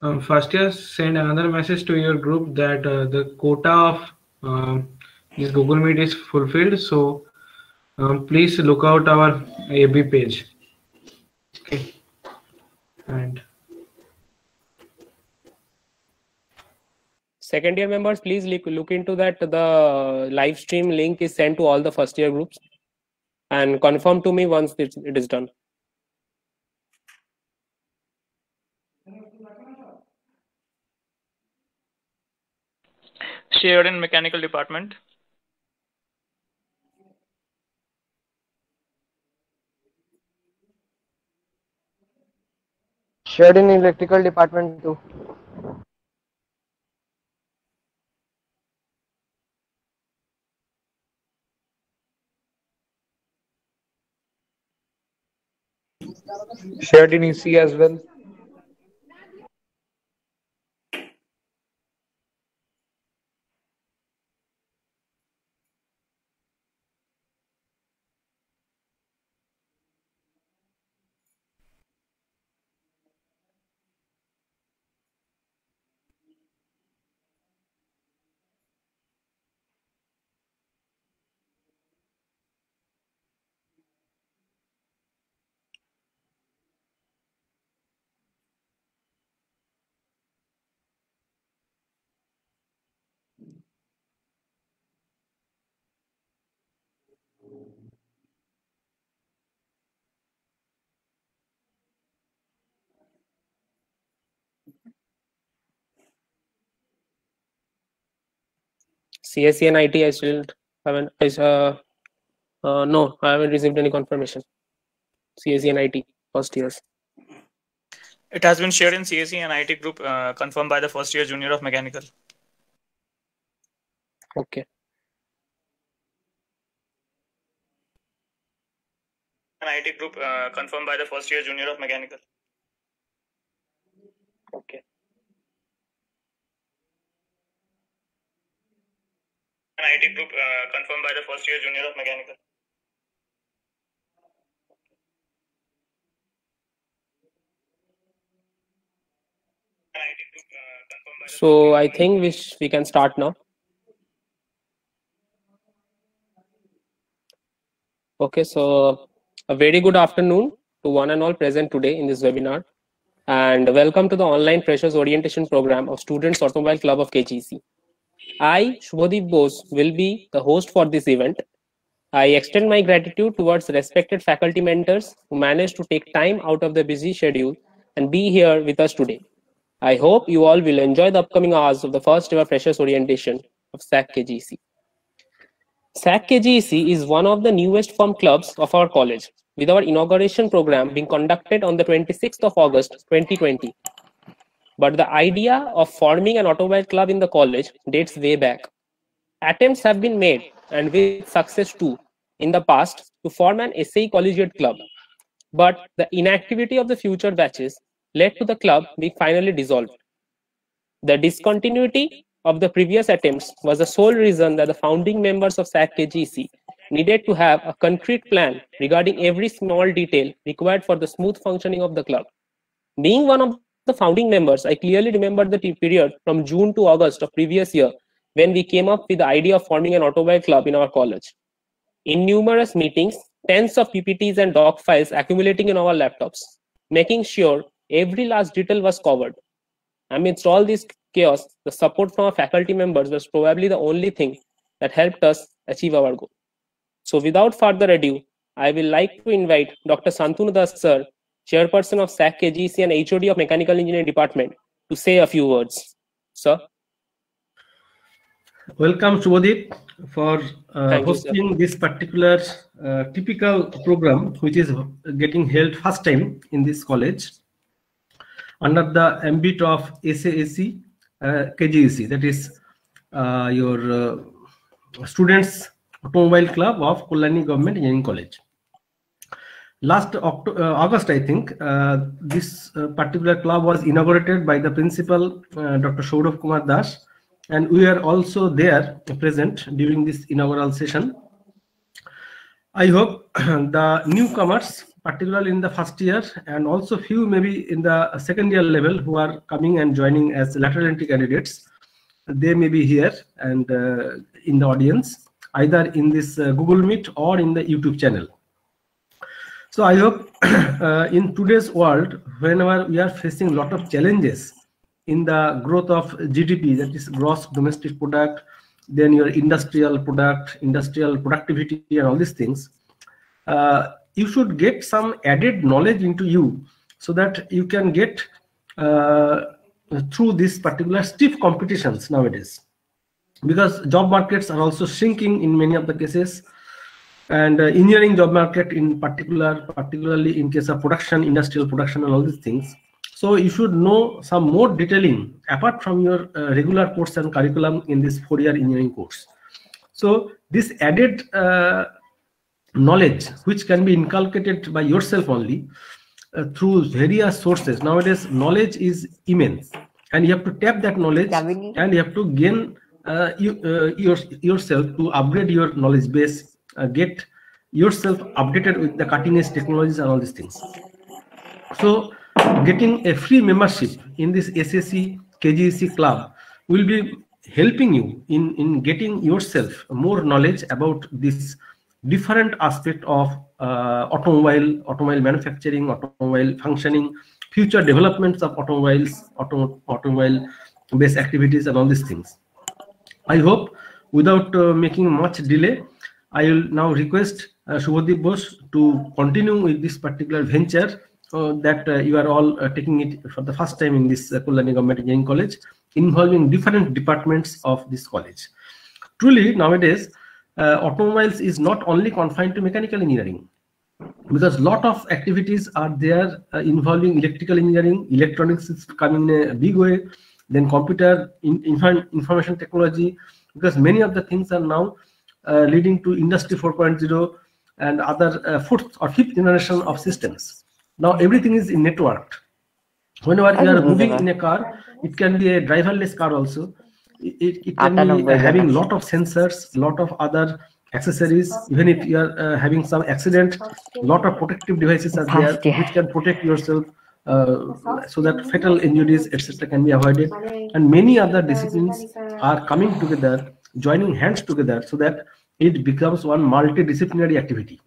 First year, send another message to your group that the quota of this Google Meet is fulfilled. So please look out our AB page. Okay. And second year members, please look into that. The live stream link is sent to all the first year groups and confirm to me once it is done. Shared in mechanical department. Shared in electrical department too. Shared in EC as well. CSE and IT, I still haven't. No, I haven't received any confirmation. CSE and IT first years. It has been shared in CSE and IT group, confirmed by the first year junior of mechanical. Okay. An IT group, confirmed by the first year junior of mechanical. Okay. An IT group, confirmed by the first year junior of mechanical. So I think we can start now. Okay, so a very good afternoon to one and all present today in this webinar, and welcome to the online freshers orientation program of Students Automobile Club of KGC. I, Shubhadeep Bose, will be the host for this event. I extend my gratitude towards respected faculty mentors who managed to take time out of their busy schedule and be here with us today. I hope you all will enjoy the upcoming hours of the first ever freshers orientation of SAC KGC. SAC KGC is one of the newest formed clubs of our college, with our inauguration program being conducted on the 26th of August 2020. But the idea of forming an automobile club in the college dates way back. Attempts have been made, and with success too, in the past to form an SAE collegiate club. But the inactivity of the future batches led to the club being finally dissolved. The discontinuity of the previous attempts was the sole reason that the founding members of SAC KGC needed to have a concrete plan regarding every small detail required for the smooth functioning of the club. Being one of the founding members, I clearly remember the period from June to August of previous year when we came up with the idea of forming an automobile club in our college. In numerous meetings, tens of PPTs and doc files accumulating in our laptops, making sure every last detail was covered. Amidst all this chaos, the support from our faculty members was probably the only thing that helped us achieve our goal. So without further ado, I will like to invite Dr. Santanu Das sir, Chairperson of SAC KGC and HOD of Mechanical Engineering Department, to say a few words. Sir. Welcome, Shubhadeep, for hosting this particular typical program, which is getting held first time in this college under the ambit of SAAC KGC, that is your Students Automobile Club of Kalyani Government Engineering College. Last August, I think, this particular club was inaugurated by the principal, Dr. Saurav Kumar Das, and we are also there present during this inaugural session. I hope the newcomers particularly in the first year, and also few maybe in the second year level who are coming and joining as lateral entry candidates. They may be here and in the audience, either in this Google Meet or in the YouTube channel. So I hope in today's world, whenever we are facing a lot of challenges in the growth of GDP, that is gross domestic product, then your industrial product, industrial productivity, and all these things, you should get some added knowledge into you so that you can get through these particular stiff competitions nowadays, because job markets are also shrinking in many of the cases, and engineering job market in particularly in case of production, industrial production, and all these things. So you should know some more detailing apart from your regular course and curriculum in this 4-year engineering course. So this added knowledge, which can be inculcated by yourself only through various sources. Nowadays, knowledge is immense, and you have to tap that knowledge, and you have to gain yourself to upgrade your knowledge base, get yourself updated with the cutting edge technologies and all these things. So getting a free membership in this SSC KGEC club will be helping you in getting yourself more knowledge about this different aspect of automobile manufacturing, automobile functioning, future developments of automobiles, automobile based activities, and all these things. I hope without making much delay, I will now request Shubhadeep Bose to continue with this particular venture that you are all taking it for the first time in this Kalyani Government Engineering College, involving different departments of this college. Truly, nowadays, automobiles is not only confined to mechanical engineering, because a lot of activities are there involving electrical engineering. Electronics is coming in a big way, then computer, information technology, because many of the things are now leading to Industry 4.0 and other fourth or fifth generation of systems. Now everything is networked. Whenever you are moving in a car, it can be a driverless car also. It can be having a lot of sensors, lot of other accessories. Even if you are having some accident, lot of protective devices are there which can protect yourself so that fatal injuries, etc., can be avoided. And many other disciplines are coming together, joining hands together, so that it becomes one multidisciplinary activity.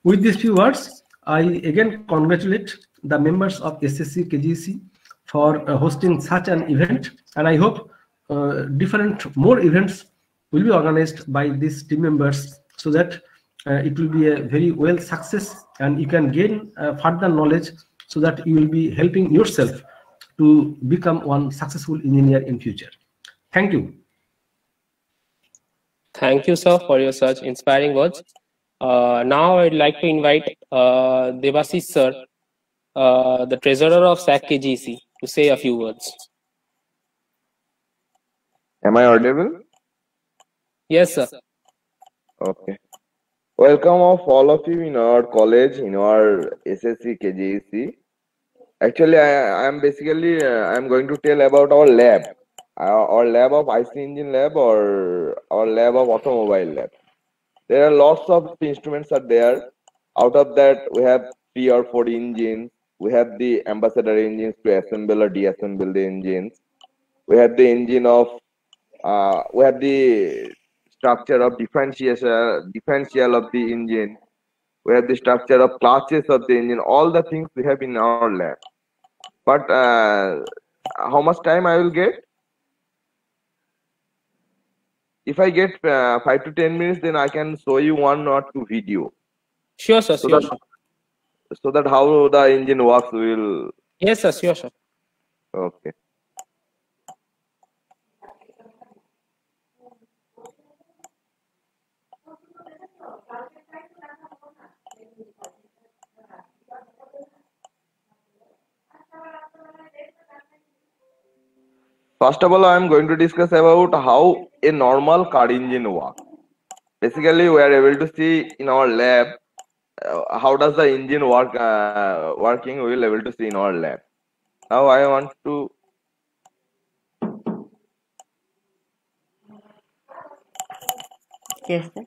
With these few words, I again congratulate the members of SSC KGEC for hosting such an event, and I hope different more events will be organized by these team members, so that it will be a very well success, and you can gain further knowledge, so that you will be helping yourself to become one successful engineer in future. Thank you. Thank you, sir, for your such inspiring words. Now I'd like to invite Devashish sir, the treasurer of SAC KGEC, to say a few words. Am I audible? Yes, sir. Okay. Welcome of all of you in our college, in our SSC KGEC. Actually, I am basically I'm going to tell about our lab, our lab of IC engine lab, or our lab of automobile lab. There are lots of instruments are there. Out of that, we have 3 or 4 engines. We have the ambassador engines to assemble or deassemble the engines. We have the engine of we have the structure of differential of the engine. We have the structure of classes of the engine. All the things we have in our lab. But how much time I will get? If I get 5 to 10 minutes, then I can show you 1 or 2 video. Sure, sir. So that how the engine works will. Yes, sir. Sure, sir. Okay. First of all, I am going to discuss about how a normal car engine works. Basically, we are able to see in our lab how does the engine work working. We will able to see in our lab. Now I want to. Yes, sir.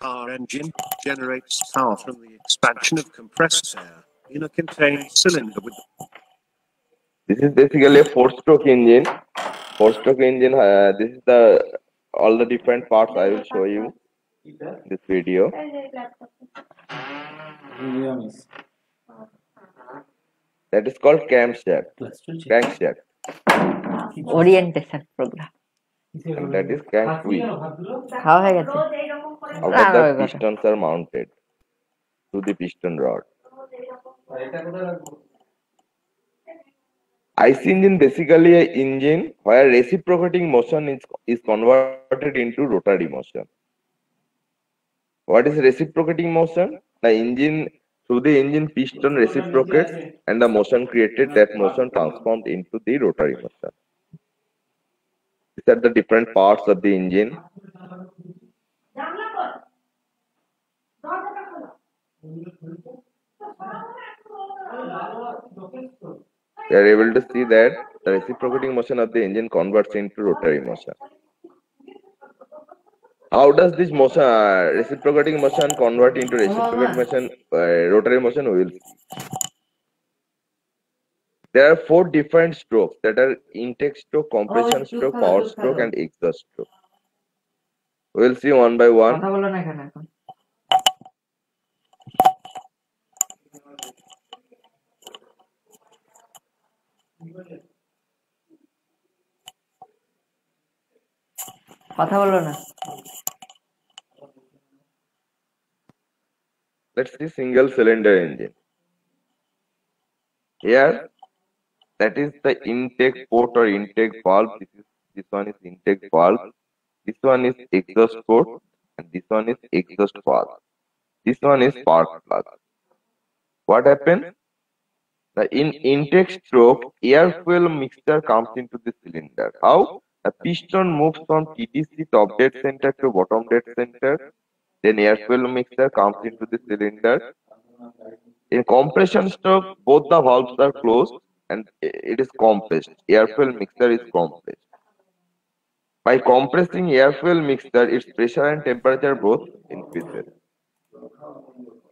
car engine generates power from the expansion of compressed air in a contained cylinder with. This is basically a four-stroke engine. Four-stroke engine. This is the all the different parts I will show you in this video. That is called camshaft. Crankshaft. Orientation program. And that is crank wheel. খাওয়া হয়ে গেছে Above that pistons are mounted to the piston rod. IC engine basically an engine where reciprocating motion is converted into rotary motion. What is reciprocating motion? The engine, through the engine piston reciprocates and the motion created, that motion transformed into the rotary motion. These are the different parts of the engine. We are able to see that the reciprocating motion of the engine converts into rotary motion. How does this motion, reciprocating motion, convert into reciprocating motion, rotary motion? We will see. There are 4 different strokes that are intake stroke, compression stroke, power stroke, and exhaust stroke. We will see one by one. Let's see single cylinder engine. Here, that is the intake port or intake valve. This one is intake valve. This one is exhaust port, and this one is exhaust valve. This one is spark plug. What happens? In intake stroke, air fuel mixture comes into the cylinder. How? A piston moves from TDC, top dead center, to bottom dead center. Then air fuel mixture comes into the cylinder. In compression stroke, both the valves are closed and it is compressed. Air fuel mixture is compressed. By compressing air fuel mixture, its pressure and temperature both increases.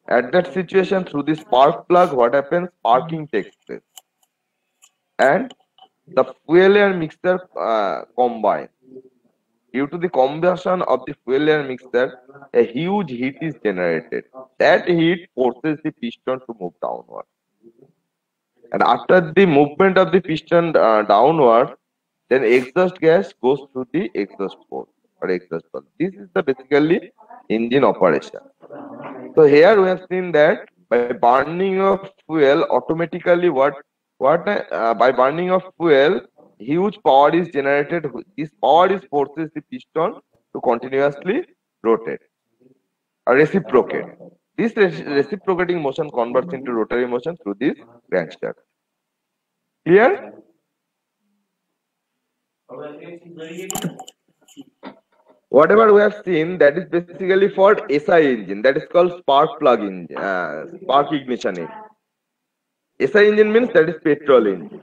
At that situation, through the spark plug, what happens? Sparking takes place. And the fuel air mixture combine. Due to the combustion of the fuel air mixture, a huge heat is generated. That heat forces the piston to move downward. And after the movement of the piston downward, then exhaust gas goes through the exhaust port or exhaust valve. This is the basically engine operation. So here we have seen that by burning of fuel, automatically by burning of fuel, huge power is generated. This power is forces the piston to continuously rotate or reciprocate. This reciprocating motion converts into rotary motion through this crankshaft. Clear? Whatever we have seen, that is basically for SI engine. That is called spark plug engine, spark ignition engine. SI engine means that is petrol engine.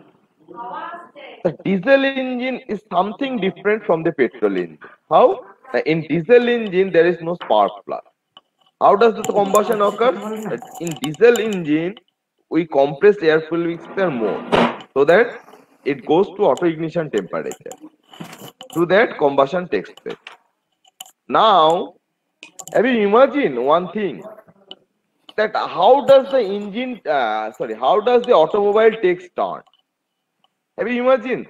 The diesel engine is something different from the petrol engine. How? In diesel engine, there is no spark plug. How does the combustion occur? In diesel engine, we compress air fuel mixture more so that it goes to auto ignition temperature. Through that, combustion takes place. Now, have you imagined one thing? That how does the engine, how does the automobile takes turn? Have you imagined?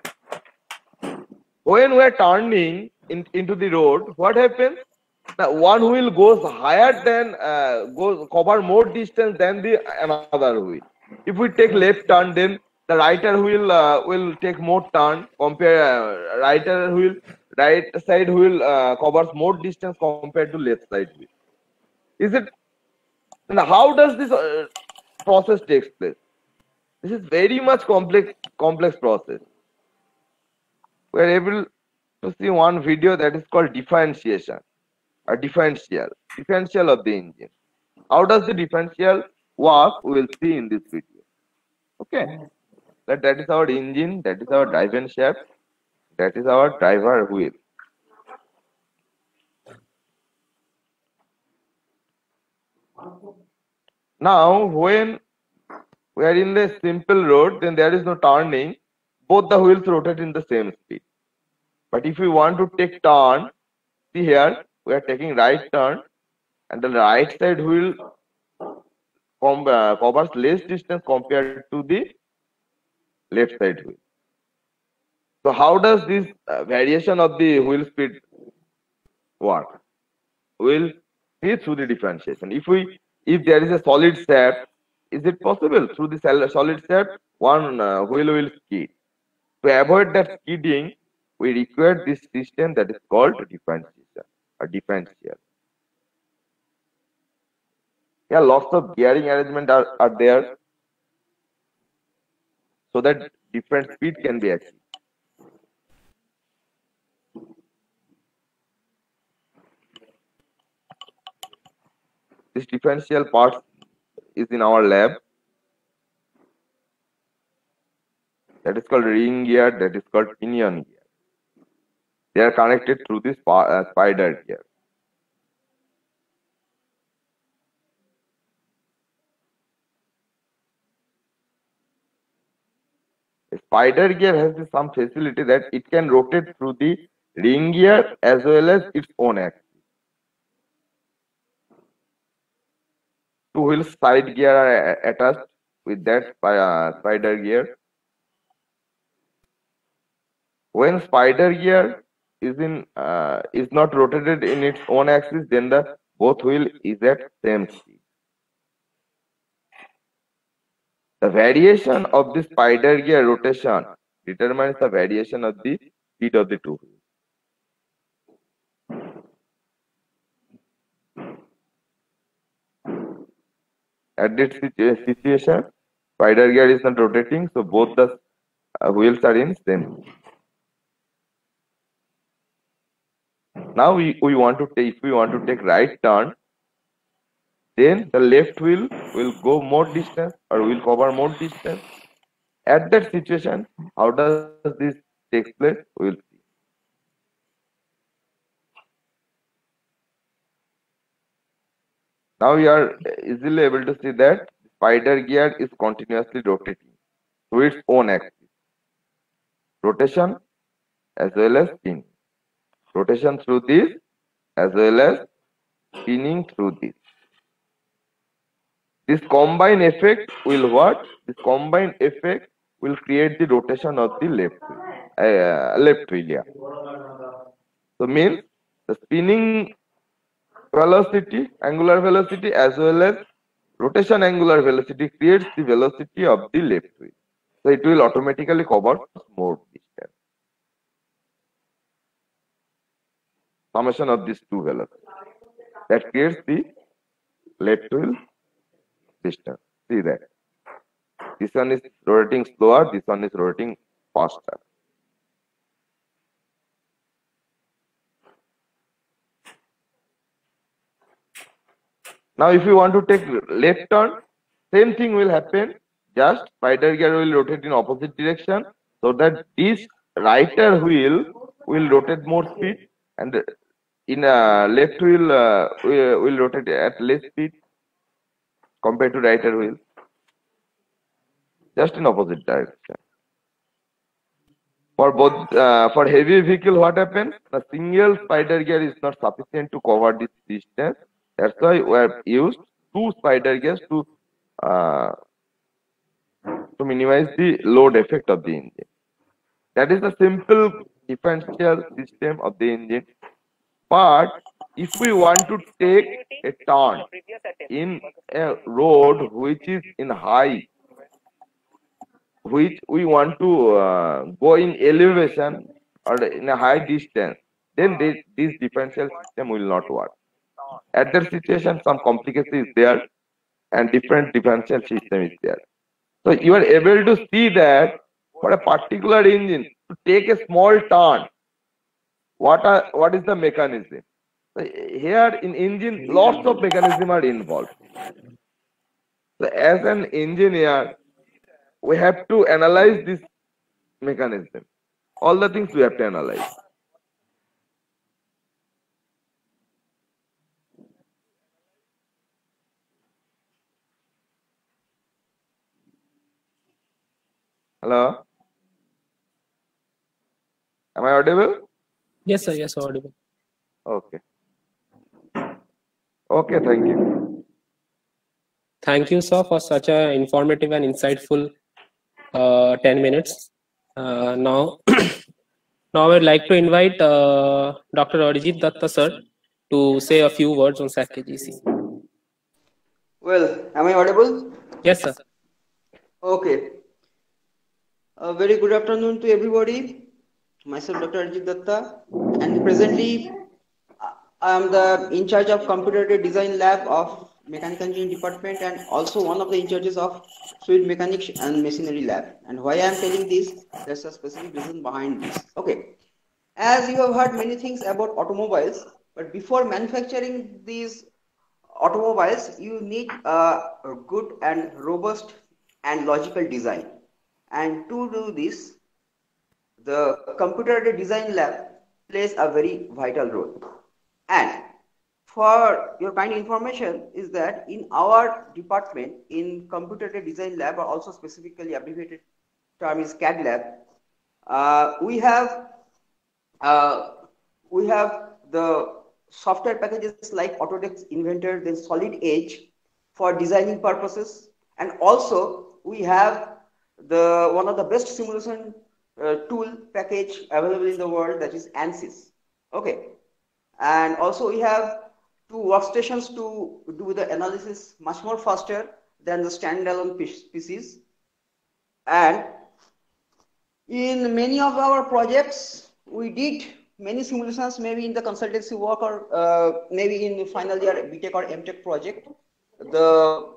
When we are turning into the road, what happens? One wheel goes higher than cover more distance than the another wheel. If we take left turn, then the right wheel will take more turn. Compare right side wheel covers more distance compared to left side wheel. Is it? And how does this process takes place? This is very much complex process. We are able to see one video that is called differentiation or differential of the engine. How does the differential work? We will see in this video. Okay, that is our engine, that is our driven shaft, that is our driver wheel. Now, when we are in the simple road, then there is no turning. Both the wheels rotate in the same speed. But if we want to take turn, see here, we are taking right turn, and the right side wheel covers less distance compared to the left side wheel. So how does this variation of the wheel speed work? We'll see through the differentiation. If there is a solid shaft, is it possible through the solid shaft one wheel will skid? To avoid that skidding, we require this system that is called differentiation or differential. Yeah, lots of gearing arrangement are there so that different speed can be achieved. This differential part is in our lab. That is called ring gear, that is called pinion gear. They are connected through this spider gear. A spider gear has some facility that it can rotate through the ring gear as well as its own axis. Two wheels side gear are attached with that spider gear. When spider gear is not rotated in its own axis, then the both wheel is at same speed. The variation of the spider gear rotation determines the variation of the speed of the two wheels. At this situation, spider gear is not rotating, so both the wheels are in same. Now we want to take, if we want to take right turn, then the left wheel will go more distance or will cover more distance. At that situation, how does this take place? We will see. Now we are easily able to see that spider gear is continuously rotating through its own axis. Rotation as well as spinning. Rotation through this as well as spinning through this. This combined effect will what? This combined effect will create the rotation of the left wheel. Yeah. So means the spinning velocity, angular velocity as well as rotation angular velocity creates the velocity of the left wheel. So it will automatically cover more distance. Summation of these two velocities. That creates the left wheel distance. See that. This one is rotating slower, this one is rotating faster. Now if you want to take left turn, same thing will happen. Just spider gear will rotate in opposite direction so that this righter wheel will rotate more speed and in a left wheel will rotate at less speed compared to righter wheel. Just in opposite direction. For both for heavy vehicle, what happens? The single spider gear is not sufficient to cover this distance. That's why we have used two spider gears to minimize the load effect of the engine. That is the simple differential system of the engine. But if we want to take a turn in a road which is in high, which we want to go in elevation or in a high distance, then this differential system will not work. At that situation, some complication is there and different differential system is there. So you are able to see that for a particular engine to take a small turn, what is the mechanism? So here in engine, lots of mechanisms are involved. So as an engineer, we have to analyze this mechanism. All the things we have to analyze. Hello? Am I audible? Yes, sir. Yes, audible. Okay. Okay, thank you. Thank you, sir, for such an informative and insightful 10 minutes. Now, now I would like to invite Dr. Arijit Datta, sir, to say a few words on SAC KGC. Well, am I audible? Yes, sir. Okay. A very good afternoon to everybody. Myself, Dr. Arijit Datta, and presently I am the in charge of computer design lab of mechanical engineering department and also one of the in charges of fluid mechanics and machinery lab. And why I am telling this, there's a specific reason behind this. Okay. As you have heard many things about automobiles, but before manufacturing these automobiles, you need a good and robust and logical design. And to do this, the computer design lab plays a very vital role. And for your kind information is that in our department, in computer design lab, or also specifically abbreviated term is CAD lab, we have the software packages like Autodesk Inventor, then Solid Edge for designing purposes, and also we have the one of the best simulation tool package available in the world, that is ANSYS. Okay, and also we have two workstations to do the analysis much more faster than the standalone PCs. And in many of our projects, we did many simulations, maybe in the consultancy work or maybe in the final year BTech or MTech project. The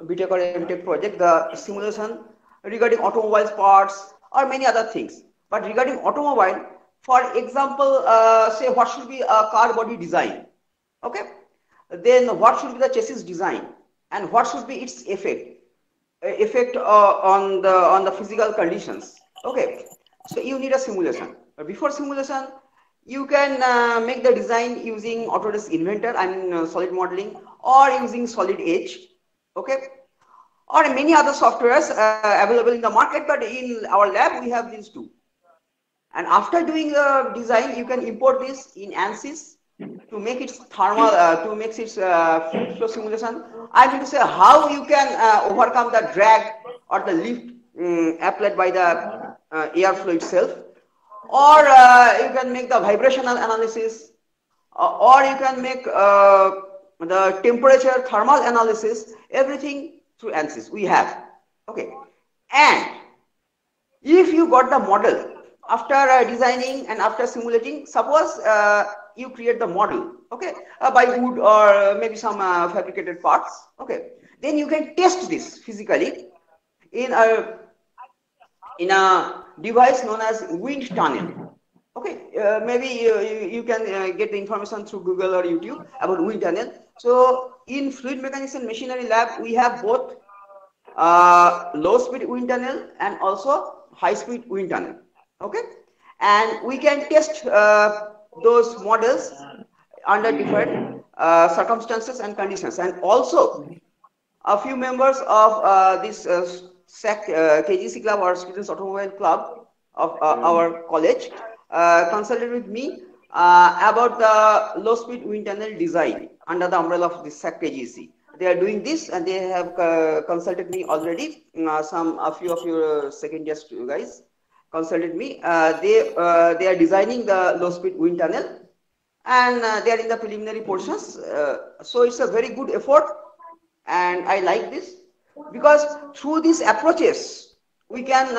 BTech or MTech project, the simulation regarding automobiles parts or many other things. But regarding automobile, for example, say what should be a car body design, okay? Then what should be the chassis design and what should be its effect on the physical conditions, okay? So you need a simulation. But before simulation, you can make the design using Autodesk Inventor, I mean solid modeling, or using Solid Edge, okay? Or many other softwares available in the market, but in our lab we have these two. And after doing the design, you can import this in ANSYS to make its thermal, to make its fluid flow simulation. I mean to say how you can overcome the drag or the lift applied by the airflow itself, or you can make the vibrational analysis, or you can make the temperature thermal analysis, everything through ANSYS we have, okay? And if you got the model after designing and after simulating, suppose you create the model, okay, by wood or maybe some fabricated parts, okay, then you can test this physically in a device known as wind tunnel, okay? Maybe you can get the information through Google or YouTube about wind tunnel. So in fluid mechanics and machinery lab, we have both low speed wind tunnel and also high speed wind tunnel, okay? And we can test those models under different circumstances and conditions. And also a few members of this SAC KGC club or Students Automobile Club of our college consulted with me about the low speed wind tunnel design under the umbrella of this SAC KGC. They are doing this and they have consulted me already. A few of your second year guys consulted me. They are designing the low speed wind tunnel and they are in the preliminary portions. So it's a very good effort and I like this because through these approaches we can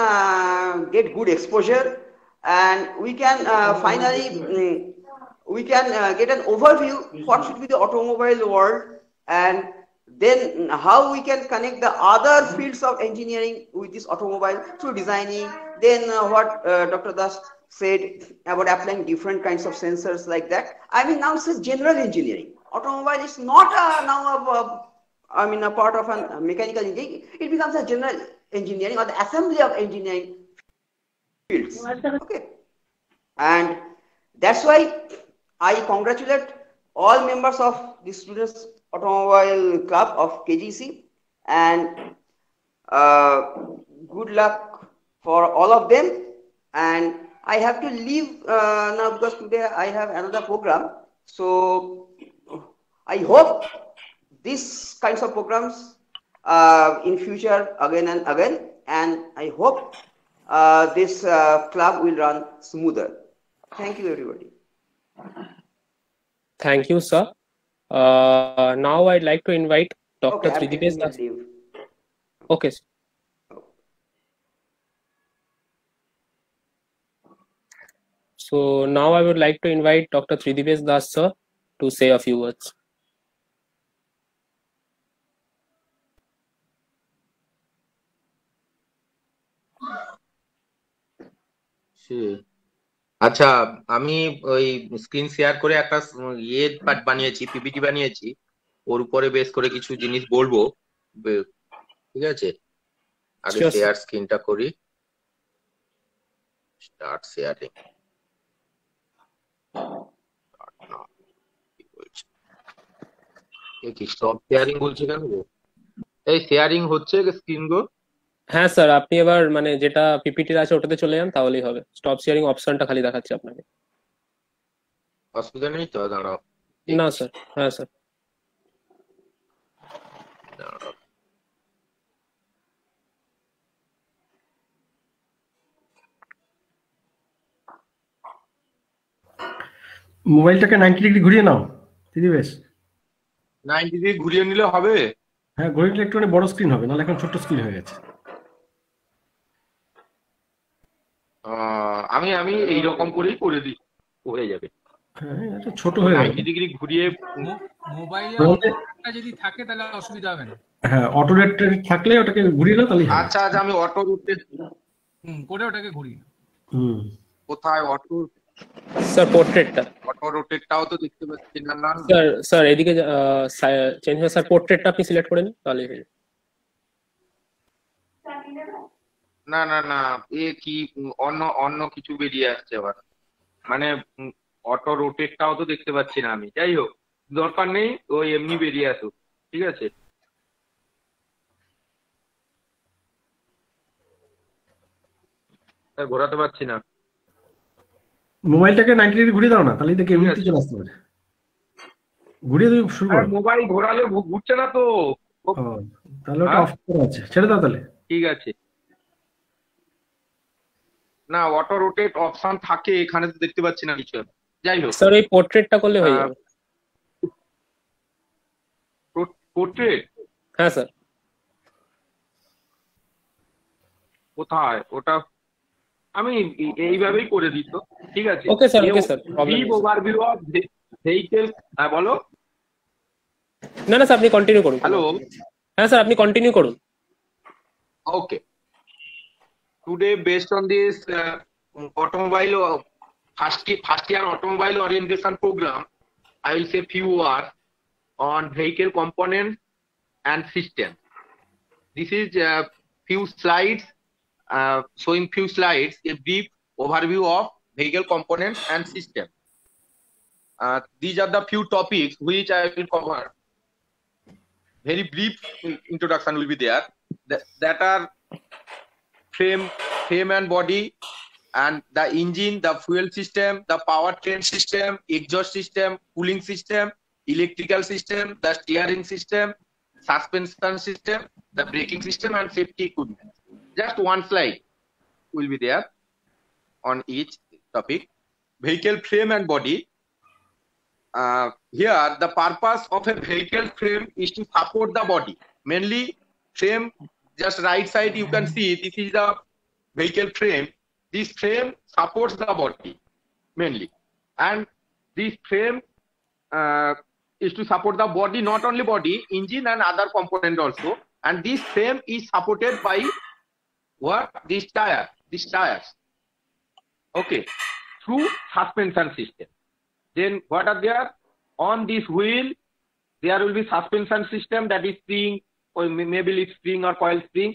get good exposure and we can finally we can get an overview what should be the automobile world, and then how we can connect the other fields of engineering with this automobile through designing. Then what Dr. Das said about applying different kinds of sensors like that. I mean, now it's a general engineering. Automobile is not now a part of a mechanical engineering. It becomes a general engineering or the assembly of engineering fields. Okay, and that's why I congratulate all members of the Students Automobile Club of KGC and good luck for all of them. And I have to leave now because today I have another program. So I hope these kinds of programs in future again and again. And I hope this club will run smoother. Thank you, everybody. Thank you, sir. Now I'd like to invite Dr. Okay, Tridivesh Das. Okay, sir. So now I would like to invite Dr. Tridivesh Das, sir, to say a few words. আচ্ছা, আমি ওই screen share করে একটা বানিয়েছি, PPT বানিয়েছি, ওর উপরে base করে কিছু জিনিস বলবো, ঠিক আছে? আগে শেয়ার স্ক্রিনটা করি, স্টার্ট শেয়ারিং। কি স্টপ শেয়ারিং বলছে কেন? এই শেয়ারিং হচ্ছে স্ক্রিন গো? হ্যাঁ স্যার, আপনি এবার মানে যেটা পিপিটির আছে ওটাতে চলে যান, তাহলেই হবে। স্টপ শেয়ারিং অপশনটা খালি দেখাচ্ছে আপনাকে। অসুবিধা নেই তো? দাঁড়াও। না স্যার। হ্যাঁ স্যার। মোবাইলটাকে 90 ডিগ্রি ঘুরিয়ে নাও ত্রিদিবেশ। 90 ডিগ্রি ঘুরিয়ে নিলে হবে? হ্যাঁ, ঘুরিয়ে নিলে একটু বড় স্ক্রিন হবে, নাহলে এখন ছোট স্ক্রিন হয়ে গেছে। আমি এইরকম করেই করে দিই, হয়ে যাবে। হ্যাঁ, এটা ছোট হয়ে যাবে। 90 ডিগ্রি ঘুরিয়ে মোবাইলে অটোটা যদি থাকে তাহলে অসুবিধা হবে না। হ্যাঁ, অটো রোটেট থাকলে ওটাকে ঘুরিয়ে নাও তাহলেই হবে। আচ্ছা, আমি অটো রোটেট করে ওটাকে ঘুরিয়ে। কোথায় অটো? স্যার পোর্ট্রেটটা। অটো রোটেটটাও তো দেখতে পাচ্ছি না। না স্যার এদিকে চেঞ্জ হয়ে স্যার পোর্ট্রেটটা আপনি সিলেক্ট করে নিন তাহলেই হয়ে যাবে। না না না, এ কি অন্য কিছু বেরিয়ে আসছে আবার, মানে অটো রোটেটটাও তো দেখতে পাচ্ছি না আমি। যাই হোক, দরকার নেই, ওই এমনি বেরিয়ে আসুক, ঠিক আছে? ঘোরাতে পারছি না। মোবাইলটাকে 90 ডিগ্রি ঘুরিয়ে দাও না, তাহলেই দেখে এমনিতে চলে আসতে পারে। ঘুরিয়ে দিই শুরু করো। মোবাইল ঘোরালে ঘুরছে না তো। তাহলে ওটা অফ করা আছে, ছেড়ে দাও তাহলে। ঠিক আছে। না, অটো রোটেট অপশন থাকে এখানে, তো দেখতে পাচ্ছি না কিছু। যাই হোক স্যার, এই পোর্ট্রেটটা করলে হয়ে যাবে। পোর্ট্রেট? হ্যাঁ স্যার। কোথায় ওটা? আমি এইভাবেই করে দিই তো, ঠিক আছে? Okay sir, okay sir, brief overview of vehicle. হ্যাঁ বলো। না না স্যার, আপনি কন্টিনিউ করুন। হ্যালো। হ্যাঁ স্যার, আপনি কন্টিনিউ করুন। Okay. Today, based on this first year automobile orientation program, I will say few words on vehicle components and system. This is few slides, showing few slides, a brief overview of vehicle components and system. These are the few topics which I will cover. Very brief introduction will be there. That are frame and body, and the engine, the fuel system, the powertrain system, exhaust system, cooling system, electrical system, the steering system, suspension system, the braking system, and safety equipment. Just one slide will be there on each topic. Vehicle frame and body. Here, the purpose of a vehicle frame is to support the body. Mainly, frame, just right side you can see, this is the vehicle frame. This frame supports the body mainly, and this frame is to support the body, not only body, engine and other component also. And this frame is supported by what? These tires. Okay, through suspension system. Then what are there? On this wheel there will be suspension system, that is spring, or maybe leaf spring or coil spring,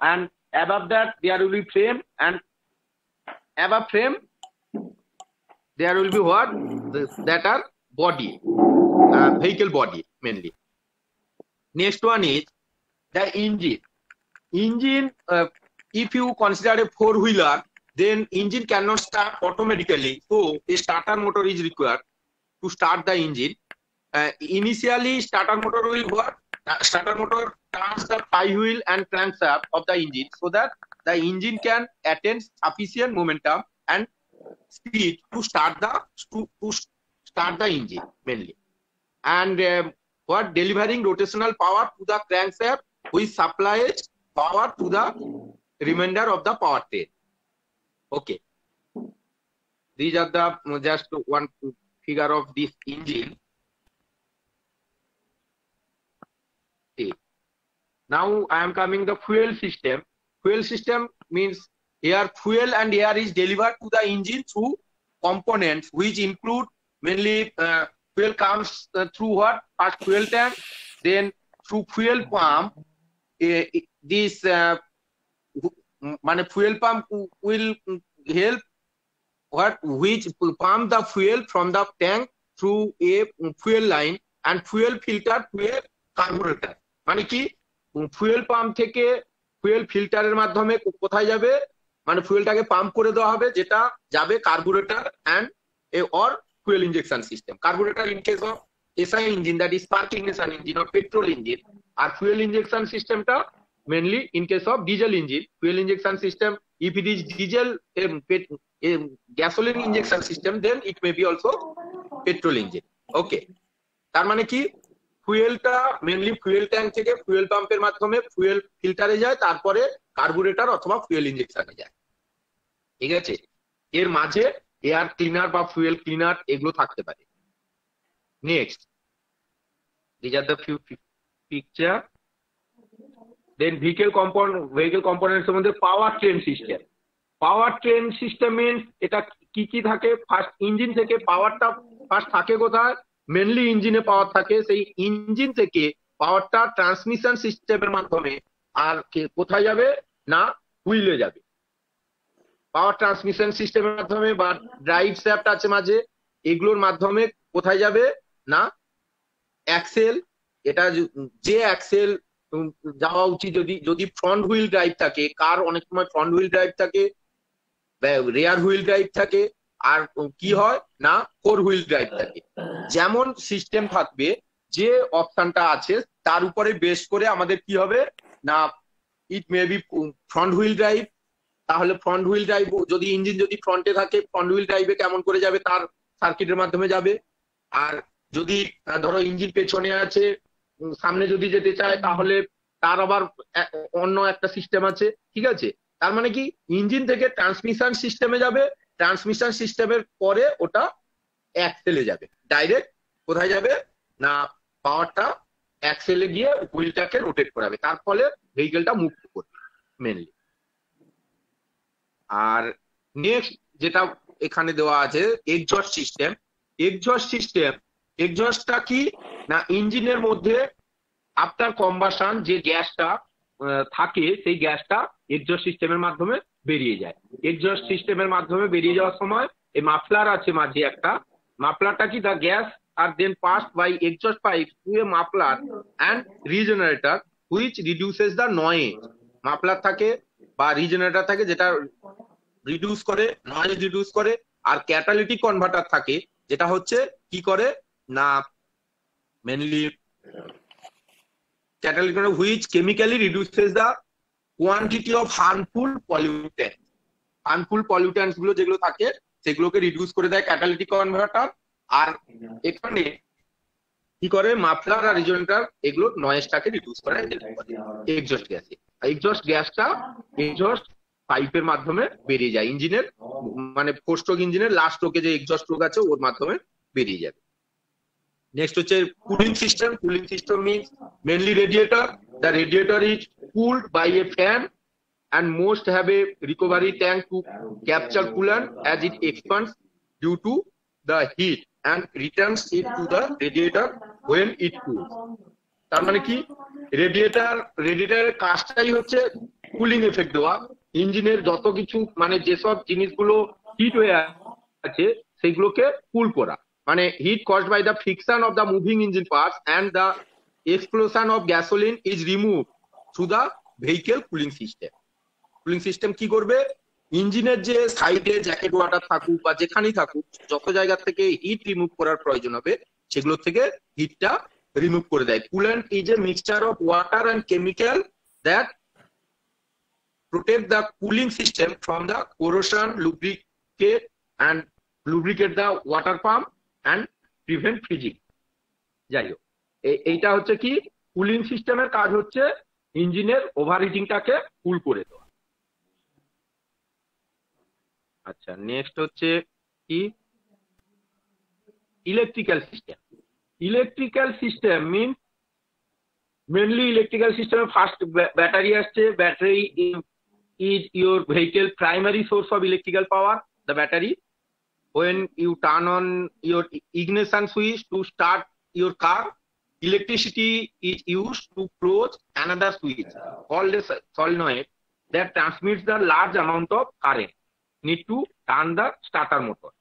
and above that there will be frame, and above frame there will be what? That are body, vehicle body mainly. Next one is the engine. if you consider a four-wheeler, then engine cannot start automatically. So a starter motor is required to start the engine. Initially, starter motor will work. Starter motor turns the flywheel and crankshaft of the engine so that the engine can attain sufficient momentum and speed to start the engine mainly. And what delivering rotational power to the crankshaft, which supplies power to the remainder of the powertrain. Okay, these are the just one figure of this engine. Okay. Now I am coming the fuel system. Fuel system means here fuel and air is delivered to the engine through components which include mainly fuel comes through what? First fuel tank, then through fuel pump. This fuel pump will help which pump the fuel from the tank through a fuel line and fuel filter to a carburetor. মানে কি fuel pump থেকে fuel ফিল্টারের মাধ্যমে কোথায় যাবে, মানে ফুয়েলটাকে pump করে দেওয়া হবে যেটা যাবে carburettor and or fuel injection system. Carburetor in case of SI engine, that is spark ignition engine or petrol engine, or fuel injection system ta mainly in case of diesel engine. Fuel injection system, if it is diesel gasoline injection system, then it may be also petrol engine. Okay, তার মানে কি ফুয়েলটা mainly fuel tank থেকে fuel পাম্পের মাধ্যমে fuel ফিল্টারে যায়, তারপরে carburettor অথবা fuel ইনজেকশনে যায়। ঠিক আছে, এর মাঝে এয়ার ক্লিনার বা ফুয়েল ক্লিনার এগুলো থাকতে পারে। Next, these are the few picture. Then vehicle components এর মধ্যে পাওয়ার ট্রেন সিস্টেম। পাওয়ার ট্রেন সিস্টেম মিন্স এটা কি কি থাকে? ফার্স্ট ইঞ্জিন থেকে পাওয়ারটা ফার্স্ট থাকে কোথায়? মেনলি ইঞ্জিনে পাওয়ার থাকে, সেই ইঞ্জিন থেকে পাওয়ারটা ট্রান্সমিশন সিস্টেমের মাধ্যমে আর কোথায় যাবে না হুইলে যাবে। পাওয়ার ট্রান্সমিশন সিস্টেমের মাধ্যমে বা ড্রাইভ শ্যাফট আছে মাঝে, এগুলোর মাধ্যমে কোথায় যাবে না অ্যাক্সেল, এটা যে অ্যাক্সেল যাওয়া উচিত যদি ফ্রন্ট হুইল ড্রাইভ থাকে, কার অনেক সময় ফ্রন্ট হুইল ড্রাইভ থাকে, রেয়ার হুইল ড্রাইভ থাকে, আর কি হয় না ফোর হুইল ড্রাইভ থাকে। যেমন সিস্টেম থাকবে যে অপশনটা আছে তার উপরে বেস করে আমাদের কি হবে না, it may be front wheel drive, তাহলে ফ্রন্ট হুইল ড্রাইভ যদি ইঞ্জিন যদি ফ্রন্টে থাকে ফ্রন্ট হুইল ড্রাইভে কেমন করে যাবে তার সার্কিটের মাধ্যমে যাবে। আর যদি ধরো ইঞ্জিন পেছনে আছে সামনে যদি যেতে চায় তাহলে তার আবার অন্য একটা সিস্টেম আছে। ঠিক আছে, তার মানে কি ইঞ্জিন থেকে ট্রান্সমিশন সিস্টেমে যাবে, ট্রান্সমিশন সিস্টেমের পরে ওটা অ্যাক্সেলে যাবে, ডাইরেক্ট কোথায় যাবে না পাওয়ারটা অ্যাক্সেলে গিয়ে হুইলটাকে রোটেট করাবে, তার ফলে ভেহিকেলটা মুভ করবে মেনলি। আর নেক্সট যেটা এখানে দেওয়া আছে এক্সজস্ট সিস্টেম। এক্সজস্টটা কি না ইঞ্জিনের মধ্যে আফটার কম্বাসন যে গ্যাসটা থাকে সেই গ্যাসটা এক্সজস্ট সিস্টেমের মাধ্যমে বেরিয়ে যায়। এক্সজস্ট সিস্টেমের মাধ্যমে বেরিয়ে যাওয়ার সময় এই মাফলার আছে মাঝে একটা, মাফলারটা কি the gas are then passed by exhaust pipe to a muffler and regenerator which reduces the noise. Muffler থাকে বা রিজেনারেটর থাকে যেটা রিডিউস করে, নয়েজ রিডিউস করে, আর ক্যাটালিটিক কনভার্টার থাকে যেটা হচ্ছে কি করে না mainly catalytic converter which chemically reduces the quantity of harmful pollutants. Harmful pollutants গুলো যেগুলো থাকে সেগুলোকে রিডিউস করে দেয় ক্যাটালিটিক কনভার্টার। আর এখানে কি করে মাফলার আর রিজেনারেটর এগুলো নয়েজটাকে রিডিউস করে এক্সজস্ট গ্যাসে। এক্সজস্ট গ্যাসটা এক্সজস্ট পাইপের মাধ্যমে বেরিয়ে যায় ইঞ্জিনের, মানে ফোর স্ট্রোক ইঞ্জিনের লাস্ট স্ট্রোকে যে এক্সজস্ট স্ট্রোক আছে ওর মাধ্যমে বেরিয়ে যাবে। নেক্সট হচ্ছে cooling system. Cooling system means mainly radiator. The radiator is cooled by a fan and most have a recovery tank to capture coolant as it expands due to the heat and returns it to the radiator when it cools. তার মানে কি রেডিয়েটরের কাজটাই হচ্ছে cooling effect দেওয়া, ইঞ্জিনের যত কিছু মানে যেসব জিনিসগুলো হিট হয়ে আছে সেগুলোকে কুল করা, মানে heat caused by the friction of the moving engine parts and the explosion of gasoline is removed through the vehicle cooling system. Cooling system কি করবে, ইঞ্জিনের যে সাইডে জ্যাকেট ওয়াটার থাকুক বা যেখানেই থাকুক, যত জায়গা থেকে হিট রিমুভ করার প্রয়োজন হবে সেগুলো থেকে হিটটা রিমুভ করে দেয়। Coolant is a mixture of water and chemical that protect the cooling system from the corrosion, lubricate the water pump and prevent freezing. যাই হোক, এইটা হচ্ছে কি কুলিং সিস্টেমের কাজ হচ্ছে ইঞ্জিনের ওভারহিটিংটাকে কুল করে দেওয়া। আচ্ছা, নেক্সট হচ্ছে কি electrical system. Electrical system means mainly electrical সিস্টেমে ফার্স্ট ব্যাটারি আসছে। Battery is your vehicle primary source of electrical power, the battery. When you turn on your ignition switch to start your car, electricity is used to close another switch called a solenoid that transmits the large amount of current need to turn the starter motor.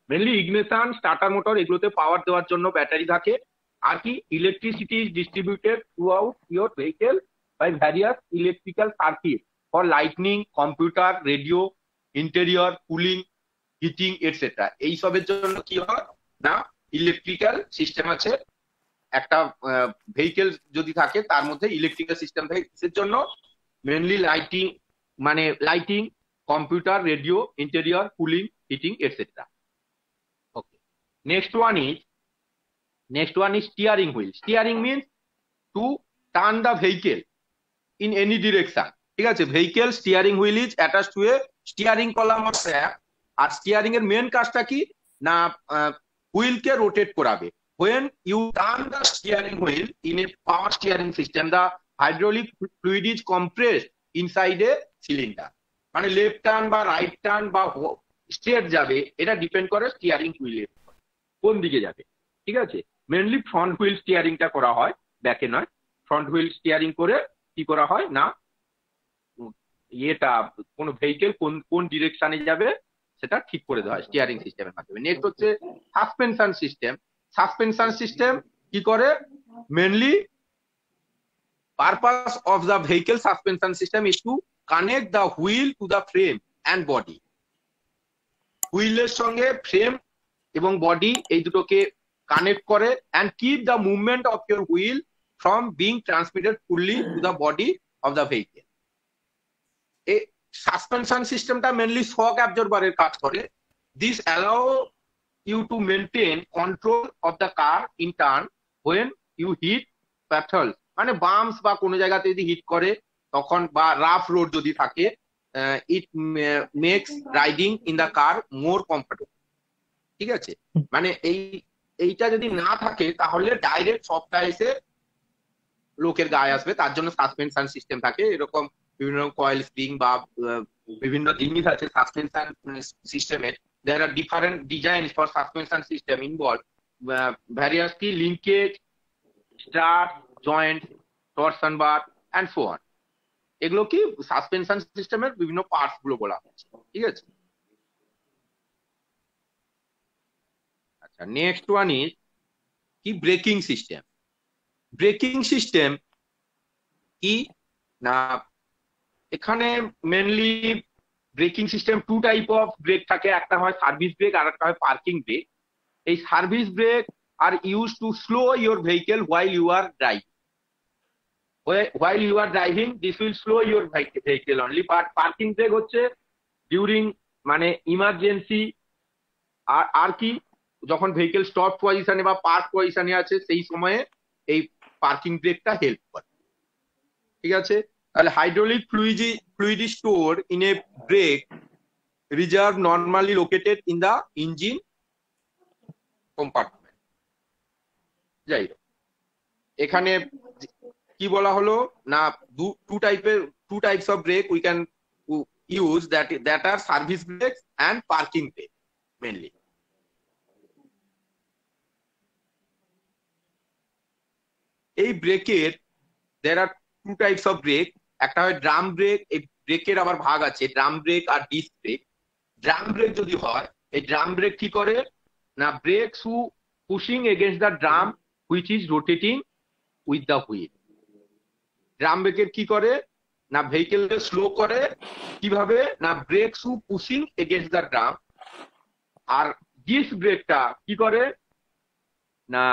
Mainly ignition, starter motor এগুলোতে পাওয়ার দেওয়ার জন্য battery থাকে। আর কি electricity is distributed throughout your vehicle by various electrical circuits for lighting, computer, radio, interior, cooling, heating, etc. এই সবের জন্য কি হয় না ইলেকট্রিক্যাল সিস্টেম আছে। একটা ভেহিকেল যদি থাকে তার মধ্যে ইলেকট্রিক্যাল সিস্টেম থাকে কিসের জন্য, মেনলি লাইটিং, মানে lighting, computer, radio, interior, cooling, heating, etcetera. Okay, next one is steering wheel. Steering means to turn the vehicle in any direction. ঠিক আছে, vehicle steering wheel is attached to a steering column or shaft. আর steering এর main কাজটা কি না হুইলকে rotate করাবে। when you turn the steering wheel in a power steering system, the hydraulic fluid is compressed inside a cylinder. মানে left turn বা right turn বা স্ট্রেট যাবে এটা ডিপেন্ড করে স্টিয়ারিং হুইলের কোন দিকে যাবে। ঠিক আছে, মেনলি ফ্রন্ট হুইল স্টিয়ারিংটা করা হয়, ব্যাকে নয়। ফ্রন্ট হুইল স্টিয়ারিং করে কি করা হয় না এটা কোন ভেহিকেল কোন ডিরেকশনে যাবে সেটা ঠিক করে দেওয়া হয় স্টিয়ারিং সিস্টেমের মাধ্যমে। নেক্সট হচ্ছে সাসপেনশন সিস্টেম। সাসপেনশন সিস্টেম কি করে, mainly purpose of the vehicle suspension system is to connect the wheel to the frame and body. হুইলের সঙ্গে ফ্রেম এবং বডি এই দুটোকে কানেক্ট করে and keep the movement of your wheel from being transmitted fully to the body of the vehicle. এই suspension সিস্টেমটা mainly শক অ্যাবজর্বারের কাজ করে। This allow you to maintain control of the car in turn when you hit potholes, মানে bumps বা কোনো জায়গাতে যদি hit করে তখন, বা রাফ রোড যদি থাকে, it makes riding in the car more comfortable. ঠিক আছে, মানে এইটা যদি না থাকে তাহলে ডাইরেক্ট সবটা এসে লোকের গায়ে আসবে, তার জন্য সাসপেনশন সিস্টেম থাকে। এরকম বিভিন্ন কয়েল স্প্রিং বা বিভিন্ন জিনিস আছে সাসপেনশন সিস্টেমের। There are different designs for suspension system involved, various key linkage, strut, joints, torsion bar, and so on. এগুলো কি সাসপেনশন সিস্টেমের বিভিন্ন পার্টস গুলো বলা হচ্ছে। ঠিক আছে, আচ্ছা, নেক্সট ওয়ান ইজ কি ব্রেকিং সিস্টেম। ব্রেকিং সিস্টেম কি না, এখানে mainly braking system two type of brake থাকে, একটা হয় সার্ভিস ব্রেক আর একটা হয় পার্কিং ব্রেক। এই service brake are use to slow your vehicle while you are driving. While you are driving, this will slow your vehicle only. But parking break হচ্ছে during, মানে emergency আর কি যখন vehicle stop পজিশনে বা park পজিশনে আছে সেই সময়ে এই পার্কিং ব্রেকটা হেল্প করে। ঠিক আছে, তাহলে hydraulic fluid is stored in a brake reserve normally located in the engine compartment. যাই হোক, এখানে কি বলা হলো না two types of brake we can use, that are service brakes and parking brake mainly. এই ব্রেকের there are two types of brake. একটা হয় ড্রাম ব্রেক। এই ব্রেকের আবার ভাগ আছে ড্রাম ব্রেক আর ডিস্ক ব্রেক। ড্রাম ব্রেক যদি হয়, এই ড্রাম ব্রেক কি করে না brake shoe pushing against the drum which is rotating with the wheel. Drum ব্রেকের কি করে না ভেহিকেলকে স্লো করে, কিভাবে না brake shoe pushing against the drum, আর ডিস্ক ব্রেকটা কি করে না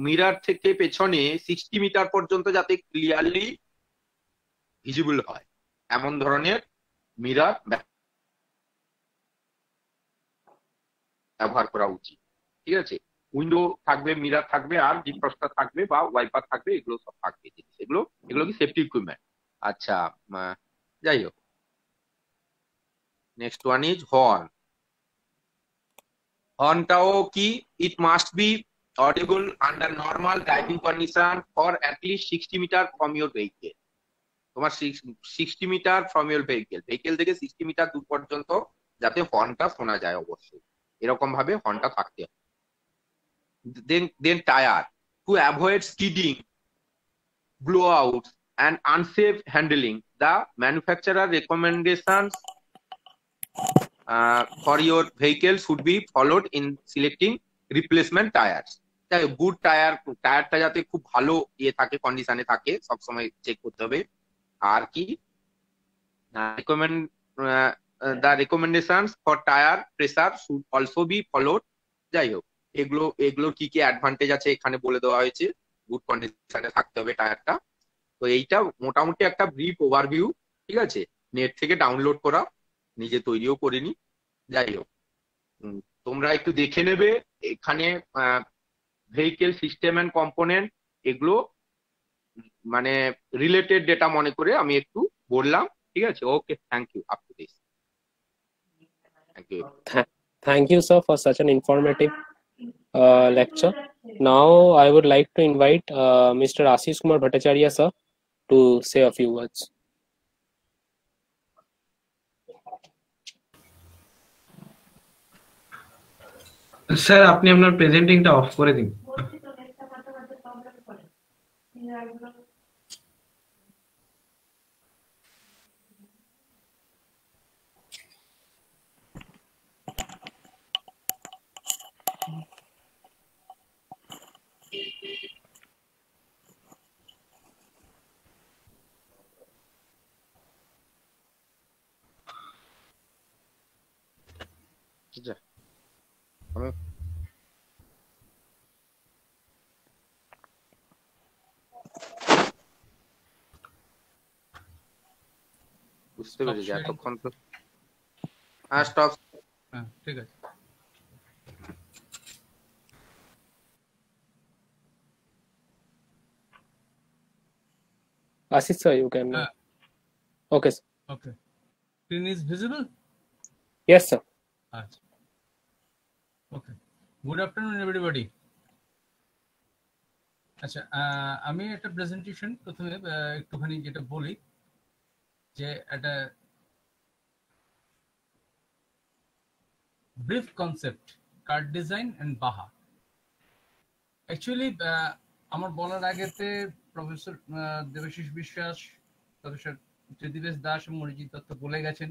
মিরার থেকে পেছনে 60 মিটার পর্যন্ত যাতে ক্লিয়ারলি ভিজিবল হয় এমন ধরনের মিরার ব্যবহার করা উচিত। ঠিক আছে, উইন্ডো থাকবে, মিরার থাকবে, আর ডিফ্রস্টার থাকবে বা ওয়াইপার থাকবে, এগুলো সব থাকবে জিনিস। এগুলো কি সেফটি ইকুইপমেন্ট। আচ্ছা, যাই হোক, নেক্সট ওয়ান ইজ হর্ন। হর্নটাও কি, it must be audible under normal driving condition for at least 60 meter from your vehicle. তোমার 60 মিটার from your vehicle থেকে 60 মিটার দূর পর্যন্ত যাতে হর্নটা শোনা যায়, অবশ্যই এরকম ভাবে হর্নটা থাকতে হবে। then tire to avoid skidding, blowouts and unsafe handling, the manufacturer recommendations for your vehicle should be followed in selecting replacement tires. Good টায়ারটা যাতে খুব ভালো থাকে, কন্ডিশনে থাকে, সবসময় চেক করতে হবে। আর কি, the recommendations for tire pressure should also be followed. যাই হোক, এগুলোর কি কি অ্যাডভান্টেজ আছে এখানে বলে দেওয়া হয়েছে। গুড কন্ডিশনে থাকতে হবে টায়ারটা। তো এইটা মোটামুটি একটা ব্রিফ ওভারভিউ। ঠিক আছে, নেট থেকে ডাউনলোড করা, নিজে তৈরিও করিনি। যাই হোক, তোমরা একটু দেখে নেবে এখানে ভেহিকেল সিস্টেম এন্ড কম্পোনেন্ট, এগুলো মানে রিলেটেড ডেটা মনে করে আমি একটু বললাম। ঠিক আছে, okay, thank you up to this. Thank you, sir, for such an informative lecture. Now I would like to invite Mr. Ashish Kumar Bhattacharya, sir, to say a few words. Sir, আপনি আপনার প্রেজেন্টিংটা of করে দিন। বুঝতে পেরেছি এতক্ষণ তো। হ্যাঁ, stop. হ্যাঁ, ঠিক আছে। Ashish sir, you can. Okay, sir. Okay. Screen is visible? Yes, sir. Okay. Good afternoon, everybody. আচ্ছা, আমি একটা প্রেজেন্টেশন প্রথমে একটুখানি যেটা বলি যে একটা brief concept, kart design and Baja. Actually আমার বলার আগেতে প্রফেসর দেবাশিস বিশ্বাস, প্রফেসর ত্রিদিবেশ দাস এবং মরিজিৎ দত্ত বলে গেছেন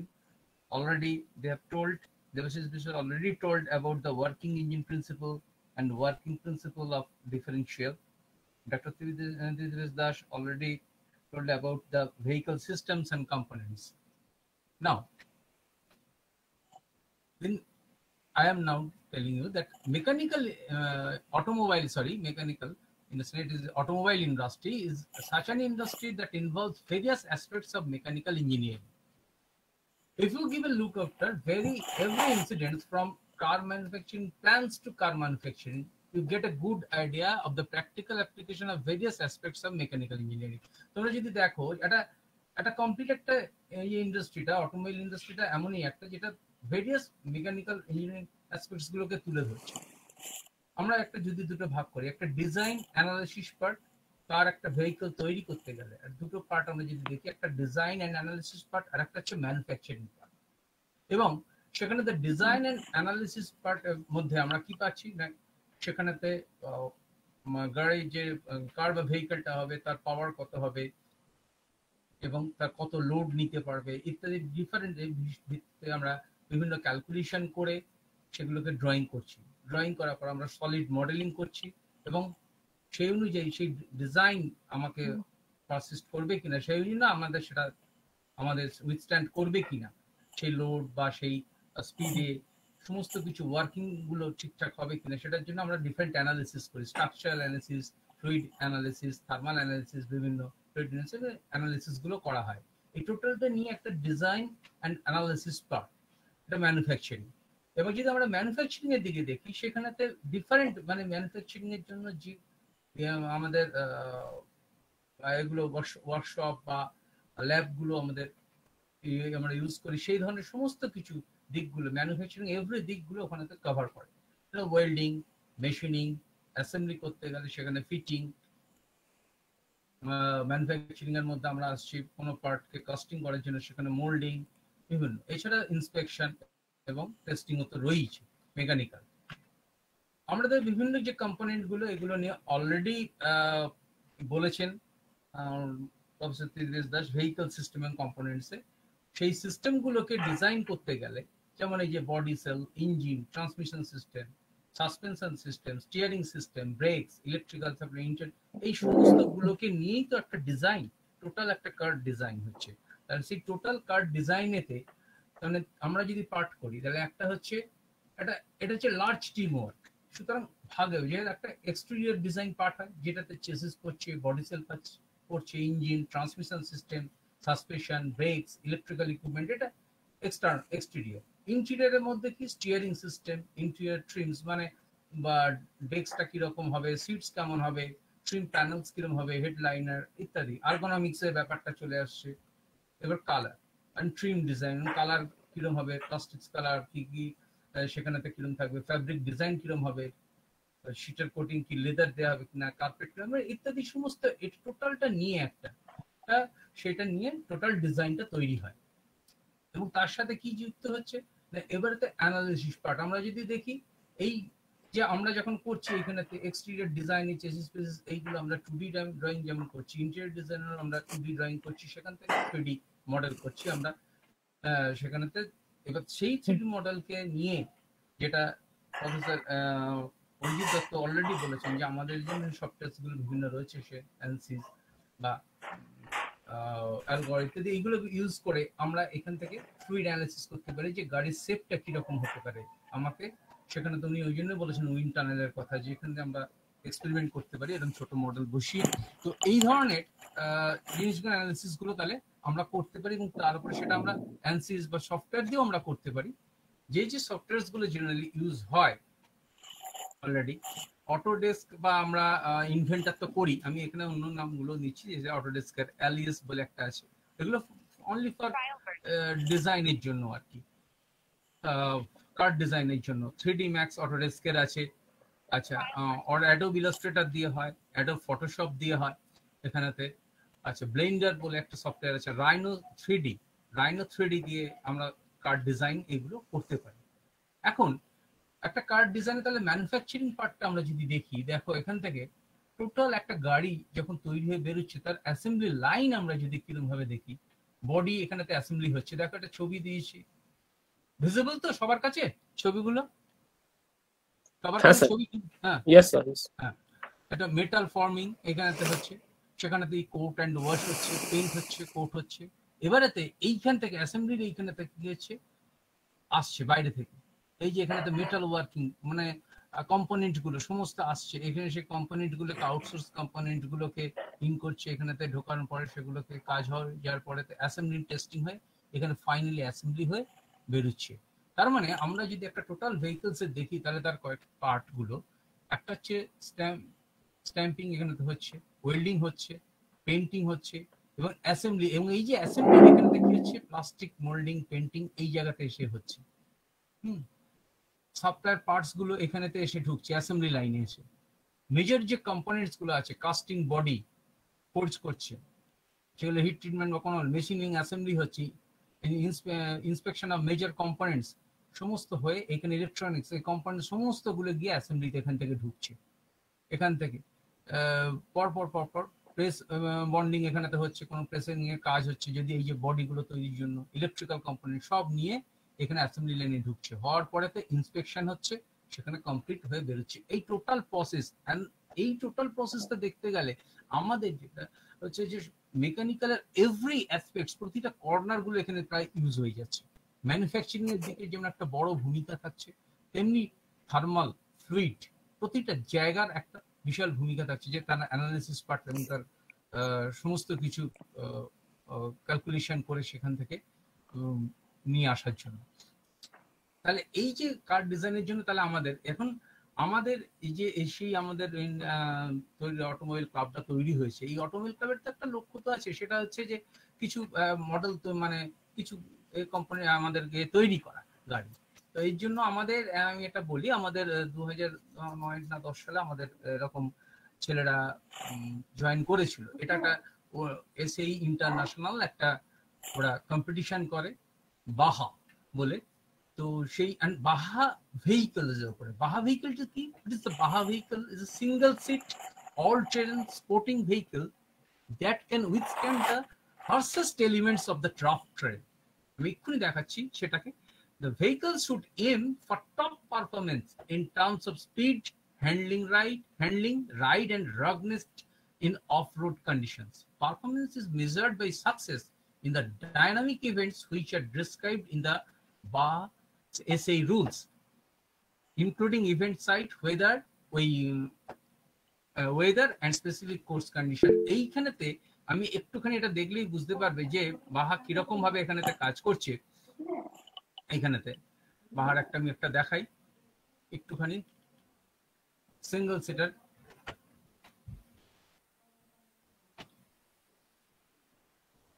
already they have told, Devashish Bishwa already told about the working engine principle and working principle of differential. Dr. Devesh Das already told about the vehicle systems and components. Now, then I am now telling you that mechanical automobile industry is such an industry that involves various aspects of mechanical engineering. If you give a look after every incident from car manufacturing plants to car manufacturing, you get a good idea of the practical application of various aspects of mechanical engineering. তোমরা যদি দেখো এটা complete একটা এই ইন্ডাস্ট্রিটা, automobile ইন্ডাস্ট্রিটা এমনই একটা যেটা various mechanical engineering aspects গুলোকে তুলে ধরছে। আমরা একটা যদি দুটো ভাগ করি, একটা ডিজাইন অ্যানালিসিস পার্ট, তার একটা ভেহিকল তৈরি করতে গেলে আর দুটো পার্ট আমরা যদি দেখি, একটা ডিজাইন অ্যান্ড অ্যানালিসিস পার্ট আর একটা হচ্ছে ম্যানুফ্যাকচারিং পার্ট। এবং সেখানে ডিজাইন অ্যান্ড অ্যানালিসিস পার্টের মধ্যে আমরা কি পাচ্ছি না, সেখানেতে গাড়ি যে কার বা ভেহিকলটা হবে তার পাওয়ার কত হবে এবং তার কত লোড নিতে পারবে ইত্যাদি ডিফারেন্ট ভিত্তিতে আমরা বিভিন্ন ক্যালকুলেশন করে সেগুলোকে ড্রয়িং করছি। ড্রয়িং করার পর আমরা সলিড মডেলিং করছি এবং সেই অনুযায়ী সেই ডিজাইন আমাকে পারসিস্ট করবে কিনা, সেই অনুযায়ী আমাদের সেটা আমাদের উইথস্ট্যান্ড করবে কিনা, সেই লোড বা সেই স্পিডে সমস্ত কিছু ওয়ার্কিং গুলো ঠিকঠাক হবে কিনা, সেটার জন্য আমরা ডিফারেন্ট অ্যানালিসিস করি। Structural analysis, fluid analysis, thermal analysis, বিভিন্ন অ্যানালিসিস গুলো করা হয়। এই টোটালটা নিয়ে একটা ডিজাইন অ্যান্ড অ্যানালিসিস পার্ট, এটা ম্যানুফ্যাকচারিং। এবং যদি আমরা ম্যানুফ্যাকচারিং এর দিকে দেখি, সেখানেতে ডিফারেন্ট মানে ম্যানুফ্যাকচারিং এর জন্য যে আমাদের এগুলো ওয়ার্কশপ বা ল্যাব গুলো আমাদের আমরা ইউজ করি, সেই ধরনের সমস্ত কিছু দিকগুলো ম্যানুফ্যাকচারিং এভরি দিকগুলো ওখানেতে কভার করে। ওয়েল্ডিং, মেশিনিং, অ্যাসেম্বলি করতে গেলে সেখানে ফিটিং, ম্যানুফ্যাকচারিং এর মধ্যে আমরা আসছি কোনো পার্টকে কাস্টিং করার জন্য সেখানে মোল্ডিং, বিভিন্ন। এছাড়া ইন্সপেকশন এবং টেস্টিং তো রয়েছে মেকানিক্যাল। আমাদের বিভিন্ন যে কম্পোনেন্ট গুলো এগুলো নিয়ে অলরেডি বলেছেন professor Tridesh Das vehicle system and কম্পোনেন্টসে। সেই সিস্টেম গুলোকে ডিজাইন করতে গেলে যেমন এই যে body shell, engine, transmission system, suspension system, steering system, brakes, electrical supply, এই সমস্ত গুলোকে নিয়েই তো একটা ডিজাইন, টোটাল একটা কার ডিজাইন হচ্ছে। তাহলে সেই টোটাল কার ডিজাইনেতে তাহলে আমরা যদি পার্ট করি তাহলে একটা হচ্ছে এটা হচ্ছে লার্জ টিম ওয়ার্ক। সুতরাং ভাগে যে একটা এক্সটেরিয়র ডিজাইন পার্ট হয় যেটাতে চেসিস করছে, বডি সেল করছে, engine, transmission system, suspension, ব্রেকস, electrical equipment, এটা এক্সটেরিয়র। ইন্টেরিয়রের মধ্যে কি স্টিয়ারিং সিস্টেম, ইন্টেরিয়র ট্রিমস মানে বা ডেস্কটা কিরকম হবে, সিটস কেমন হবে, ট্রিম প্যানেলস কিরকম হবে, হেডলাইনার ইত্যাদি। আর্গোনমিক্স এর ব্যাপারটা চলে আসছে। এবার colour and trim design, colour কিরকম হবে, প্লাস্টিক্স কালার কি কি সেখানেতে কিরকম থাকবে, ফ্যাব্রিক ডিজাইন কিরকম হবে, শিটের কোটিং কি লেদার দেওয়া হবে কিনা, কার্পেট কিরকম ইত্যাদি সমস্ত টোটালটা নিয়ে একটা সেটা নিয়ে টোটাল ডিজাইনটা তৈরি হয়। এবং তার সাথে কি যুক্ত হচ্ছে এবারে অ্যানালিসিস পার্ট। আমরা যদি দেখি এই যে আমরা যখন করছি এখানে এক্সটেরিয়র ডিজাইন, চেসিস পেসিস এইগুলো আমরা 2D ড্রয়িং যেমন করছি, ইন্টেরিয়র ডিজাইনের আমরা 2D ড্রয়িং করছি, সেখান থেকে 3D মডেল করছি আমরা সেখানেতে। এবার সেই 3D মডেলকে নিয়ে যেটা প্রফেসর অরিজিৎ দত্ত অলরেডি বলেছেন যে আমাদের জন্য সফটওয়্যারগুলো বিভিন্ন রয়েছে, সে অ্যানসিস বা অ্যালগরিথম ইত্যাদি এইগুলো ইউজ করে আমরা এখান থেকে ফ্লুইড অ্যানালিসিস করতে পারি যে গাড়ির শেপটা কিরকম হতে পারে। আমাকে সেখানে তো উনি ওই জন্য বলেছেন উইন্ড টানেলের কথা, যেখানে আমরা এক্সপেরিমেন্ট করতে পারি এরকম ছোট মডেল বসিয়ে। তো এই ধরনের জিনিসগুলো অ্যানালিসিস গুলো তাহলে আমরা করতে পারি এবং তার উপরে সেটা আমরা অ্যানসিস বা সফটওয়্যার দিয়েও আমরা করতে পারি। যে সফটওয়্যার গুলো জেনারেলি ইউজ হয় অলরেডি, অটোডেস্ক বা আমরা ইনভেন্টার তো করি, আমি এখানে অন্য নামগুলো নিচ্ছি, যে অটোডেস্কের অ্যালিয়াস বলে একটা আছে, এগুলো অনলি ফর ডিজাইনের জন্য আর কি, কার ডিজাইনের জন্য। 3D Max অটোডেস্কের আছে, আচ্ছা, অ্যাডোব ইলাস্ট্রেটর দিয়ে হয়, অ্যাডোব ফটোশপ দিয়ে হয় এখানেতে। আচ্ছা, ব্লেন্ডার বলে একটা সফটওয়্যার আছে, রাইনো 3D দিয়ে আমরা কার ডিজাইন এগুলো করতে পারি। এখন একটা কার ডিজাইনে তাহলে ম্যানুফ্যাকচারিং পার্টটা আমরা যদি দেখি, দেখো এখান থেকে টোটাল একটা গাড়ি যখন তৈরি হয়ে বেরোচ্ছে তার অ্যাসেম্বলি লাইন আমরা যদি কিরকম ভাবে দেখি, বডি এখানেতে অ্যাসেম্বলি হচ্ছে, দেখো একটা ছবি দিয়েছি, ভিজিবল তো সবার কাছে ছবিগুলো? সবার হ্যাঁ কাছে স্যার, ছবি? হ্যাঁ ইয়েস স্যার। হ্যাঁ, এটা মেটাল ফর্মিং এখানেতে হচ্ছে, সেখানেতে কোট অ্যান্ড ওয়াশ হচ্ছে, পেইন্ট হচ্ছে, কোট হচ্ছে। এবারেতে এইখান থেকে অ্যাসেম্বলির এইখানে থেকে কি হচ্ছে, আসছে বাইরে থেকে। এই যে এখানে মেটাল ওয়ার্কিং মানে কম্পোনেন্ট গুলো সমস্ত আসছে এখানে, সেই কম্পোনেন্ট গুলোকে আউটসোর্স কম্পোনেন্ট গুলোকে ইন করছে এখানেতে, ঢোকানোর পরে সেগুলোকে কাজ হয়, যার পরে অ্যাসেম্বলি টেস্টিং হয়, এখানে ফাইনালি অ্যাসেম্বলি হয়ে বেরোচ্ছে। তার মানে আমরা যদি একটা টোটাল ভেহিকলস এর দেখি তাহলে তার কয়েক পার্ট গুলো, একটা হচ্ছে স্ট্যাম্পিং এখানে হচ্ছে, ওয়েল্ডিং হচ্ছে, পেন্টিং হচ্ছে এবং অ্যাসেম্বলি। এবং এই যে অ্যাসেম্বলি এখানে কি হচ্ছে, প্লাস্টিক মোল্ডিং, পেন্টিং এই জায়গাতে এসে হচ্ছে। সফটওয়্যার পার্টস গুলো এখানেতে এসে ঢুকছে অ্যাসেম্বলি লাইনে এসে। মেজর যে কম্পোনেন্টস গুলো আছে, কাস্টিং বডি ফোর্জ করছে, সেগুলো হিট ট্রিটমেন্ট বা কোনো মেশিনিং অ্যাসেম্বলি হচ্ছে, ইন্সপেকশন অফ মেজর কম্পোনেন্টস সমস্ত হয়ে এখানে ইলেকট্রনিক্স এই কম্পোনেন্ট সমস্ত গুলো গিয়ে অ্যাসেম্বলিতে এখান থেকে ঢুকছে। এখান থেকে পরপর পরপর প্রেস বন্ডিং এখানেতে হচ্ছে, কোনো প্রেসিং এর কাজ হচ্ছে, যদি এই যে বডিগুলো তৈরির জন্য ইলেকট্রিক্যাল কম্পোনেন্ট সব নিয়ে এখানে অ্যাসেম্বলি লাইনে ঢুকছে, হওয়ার পরেতে ইন্সপেকশন হচ্ছে, সেখানে কমপ্লিট হয়ে বেরোচ্ছে। এই টোটাল প্রসেস, এন্ড এই টোটাল প্রসেসটা দেখতে গেলে আমাদের যেটা হচ্ছে যে মেকানিক্যালের এভরি অ্যাসপেক্টস, প্রতিটা কর্নার গুলো এখানে প্রায় ইউজ হয়ে যাচ্ছে। ম্যানুফ্যাকচারিং এর দিকে যেমন একটা বড় ভূমিকা থাকছে, তেমনি থার্মাল ফ্লুইড প্রতিটা জায়গার একটা বিশাল ভূমিকা থাকছে, যে তার অ্যানালিসিস পার্ট এবং তার সমস্ত কিছু ক্যালকুলেশন করে সেখান থেকে নিয়ে আসার জন্য। তাহলে এই যে কার ডিজাইনের জন্য তাহলে আমাদের এই যে সেই আমাদের অটোমোবাইল ক্লাবটা তৈরি হয়েছে, এই অটোমোবাইল ক্লাবের তো একটা লক্ষ্য তো আছে, সেটা হচ্ছে যে কিছু মডেল তো মানে কিছু কোম্পানি আমাদেরকে তৈরি করা গাড়ি। তো এই জন্য আমাদের, আমি এটা বলি, আমাদের 2009 না 10 সালে আমাদের এরকম ছেলেরা জয়েন করেছিল। এটা একটা এসএই ইন্টারন্যাশনাল একটা ওরা কম্পিটিশন করে বাহা বলে। তো সেই বাহা ভেহিকলস এর উপরে, বাহা ভেহিকলটা কি? It is the Baha vehicle is a single seat all terrain sporting vehicle that can withstand the harshest elements of the rough terrain. আমি এক্ষুনি দেখাচ্ছি সেটাকে। The vehicle should aim for top performance in terms of speed, handling, ride and ruggedness in off-road conditions. Performance is measured by success in the dynamic events which are described in the BAHA SA rules, including event site, weather and specific course condition. এইখানেতে আমি একটুখানি এটা দেখলেই বুঝতে পারবে যে বাহা কিরকম ভাবে এখানেতে কাজ করছে। এইখানেতে বাহার আমি একটা দেখাই একটুখানি, সিঙ্গল সিটার।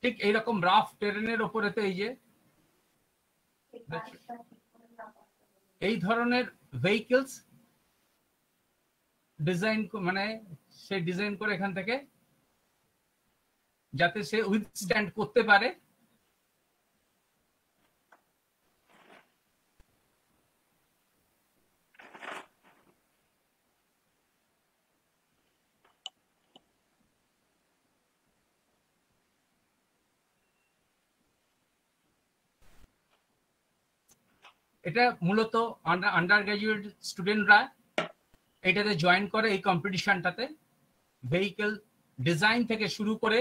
ঠিক এইরকম রাফ টেরেনের ওপরেতে এই যে এই ধরনের ভেহিকলস ডিজাইন, মানে সে ডিজাইন করে এখান থেকে যাতে সে উইথস্ট্যান্ড করতে পারে। এটা মূলত আন্ডার গ্রাজুয়েট স্টুডেন্টরা এটাতে জয়েন করে এই কম্পিটিশনটাতে। ভেহিকল ডিজাইন থেকে শুরু করে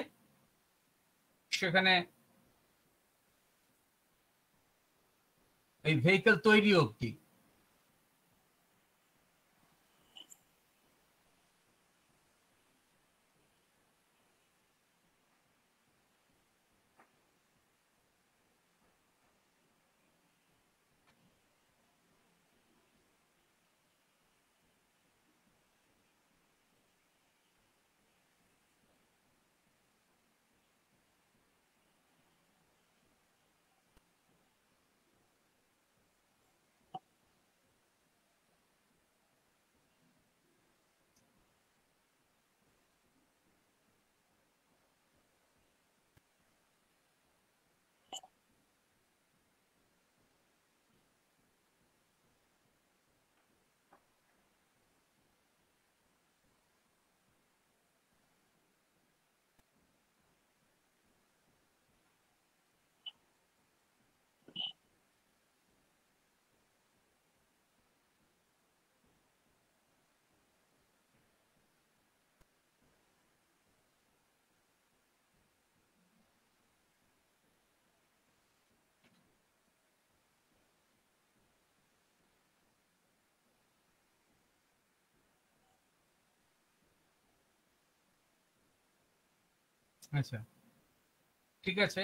সেখানে এই ভেহিকল তৈরি অবধি। আচ্ছা ঠিক আছে,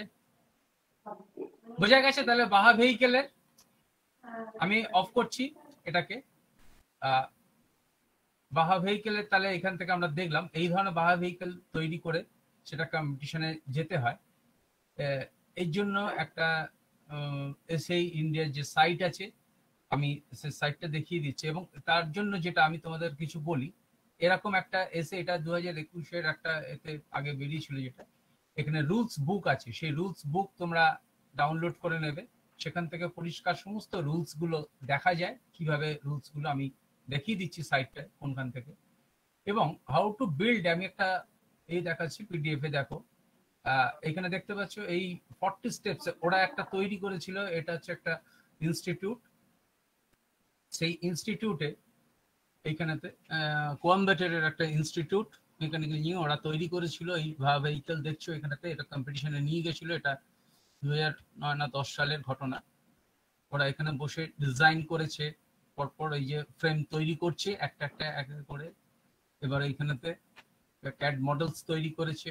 বোঝা গেছে। তাহলে বাহা ভেহিকেলের আমি অফ করছি এটাকে। বাহা ভেহিকেলের তাহলে এখান থেকে আমরা দেখলাম এই ধরনের বাহা ভেহিকেল তৈরি করে সেটা কম্পিটিশনে যেতে হয়। এর জন্য একটা এসএই ইন্ডিয়ার যে সাইট আছে আমি সেই সাইটটা দেখিয়ে দিচ্ছি, এবং তার জন্য যেটা আমি তোমাদের কিছু বলি, এরকম একটা এসে এটা 2021-এর একটা এতে আগে বেরিয়েছিল, যেটা এখানে রুলস বুক আছে, সেই রুলস বুক তোমরা ডাউনলোড করে নেবে। সেখান থেকে পরিষ্কার সমস্ত রুলস গুলো দেখা যায়, কিভাবে রুলস গুলো আমি দেখিয়ে দিচ্ছি সাইটটা কোনখান থেকে। এবং হাউ টু বিল্ড আমি একটা এই দেখাচ্ছি পিডিএফ এ, দেখো এখানে দেখতে পাচ্ছ এই 40 স্টেপস ওরা একটা তৈরি করেছিল। এটা হচ্ছে একটা ইনস্টিটিউট, সেই ইনস্টিটিউটে এইখানেতে কোয়াম্বাটের একটা ইনস্টিটিউট মেকানিক্যাল ইঞ্জিনিয়ারিং ওরা তৈরি করেছিল এই ভেহিকেল দেখছো এখানেতে। এটা কম্পিটিশনে নিয়ে গেছিল, এটা 2009 না 10 সালের ঘটনা। ওরা এখানে বসে ডিজাইন করেছে, পরপর এই যে ফ্রেম তৈরি করছে একটা একটা এক করে। এবার এইখানেতে ক্যাড মডেলস তৈরি করেছে,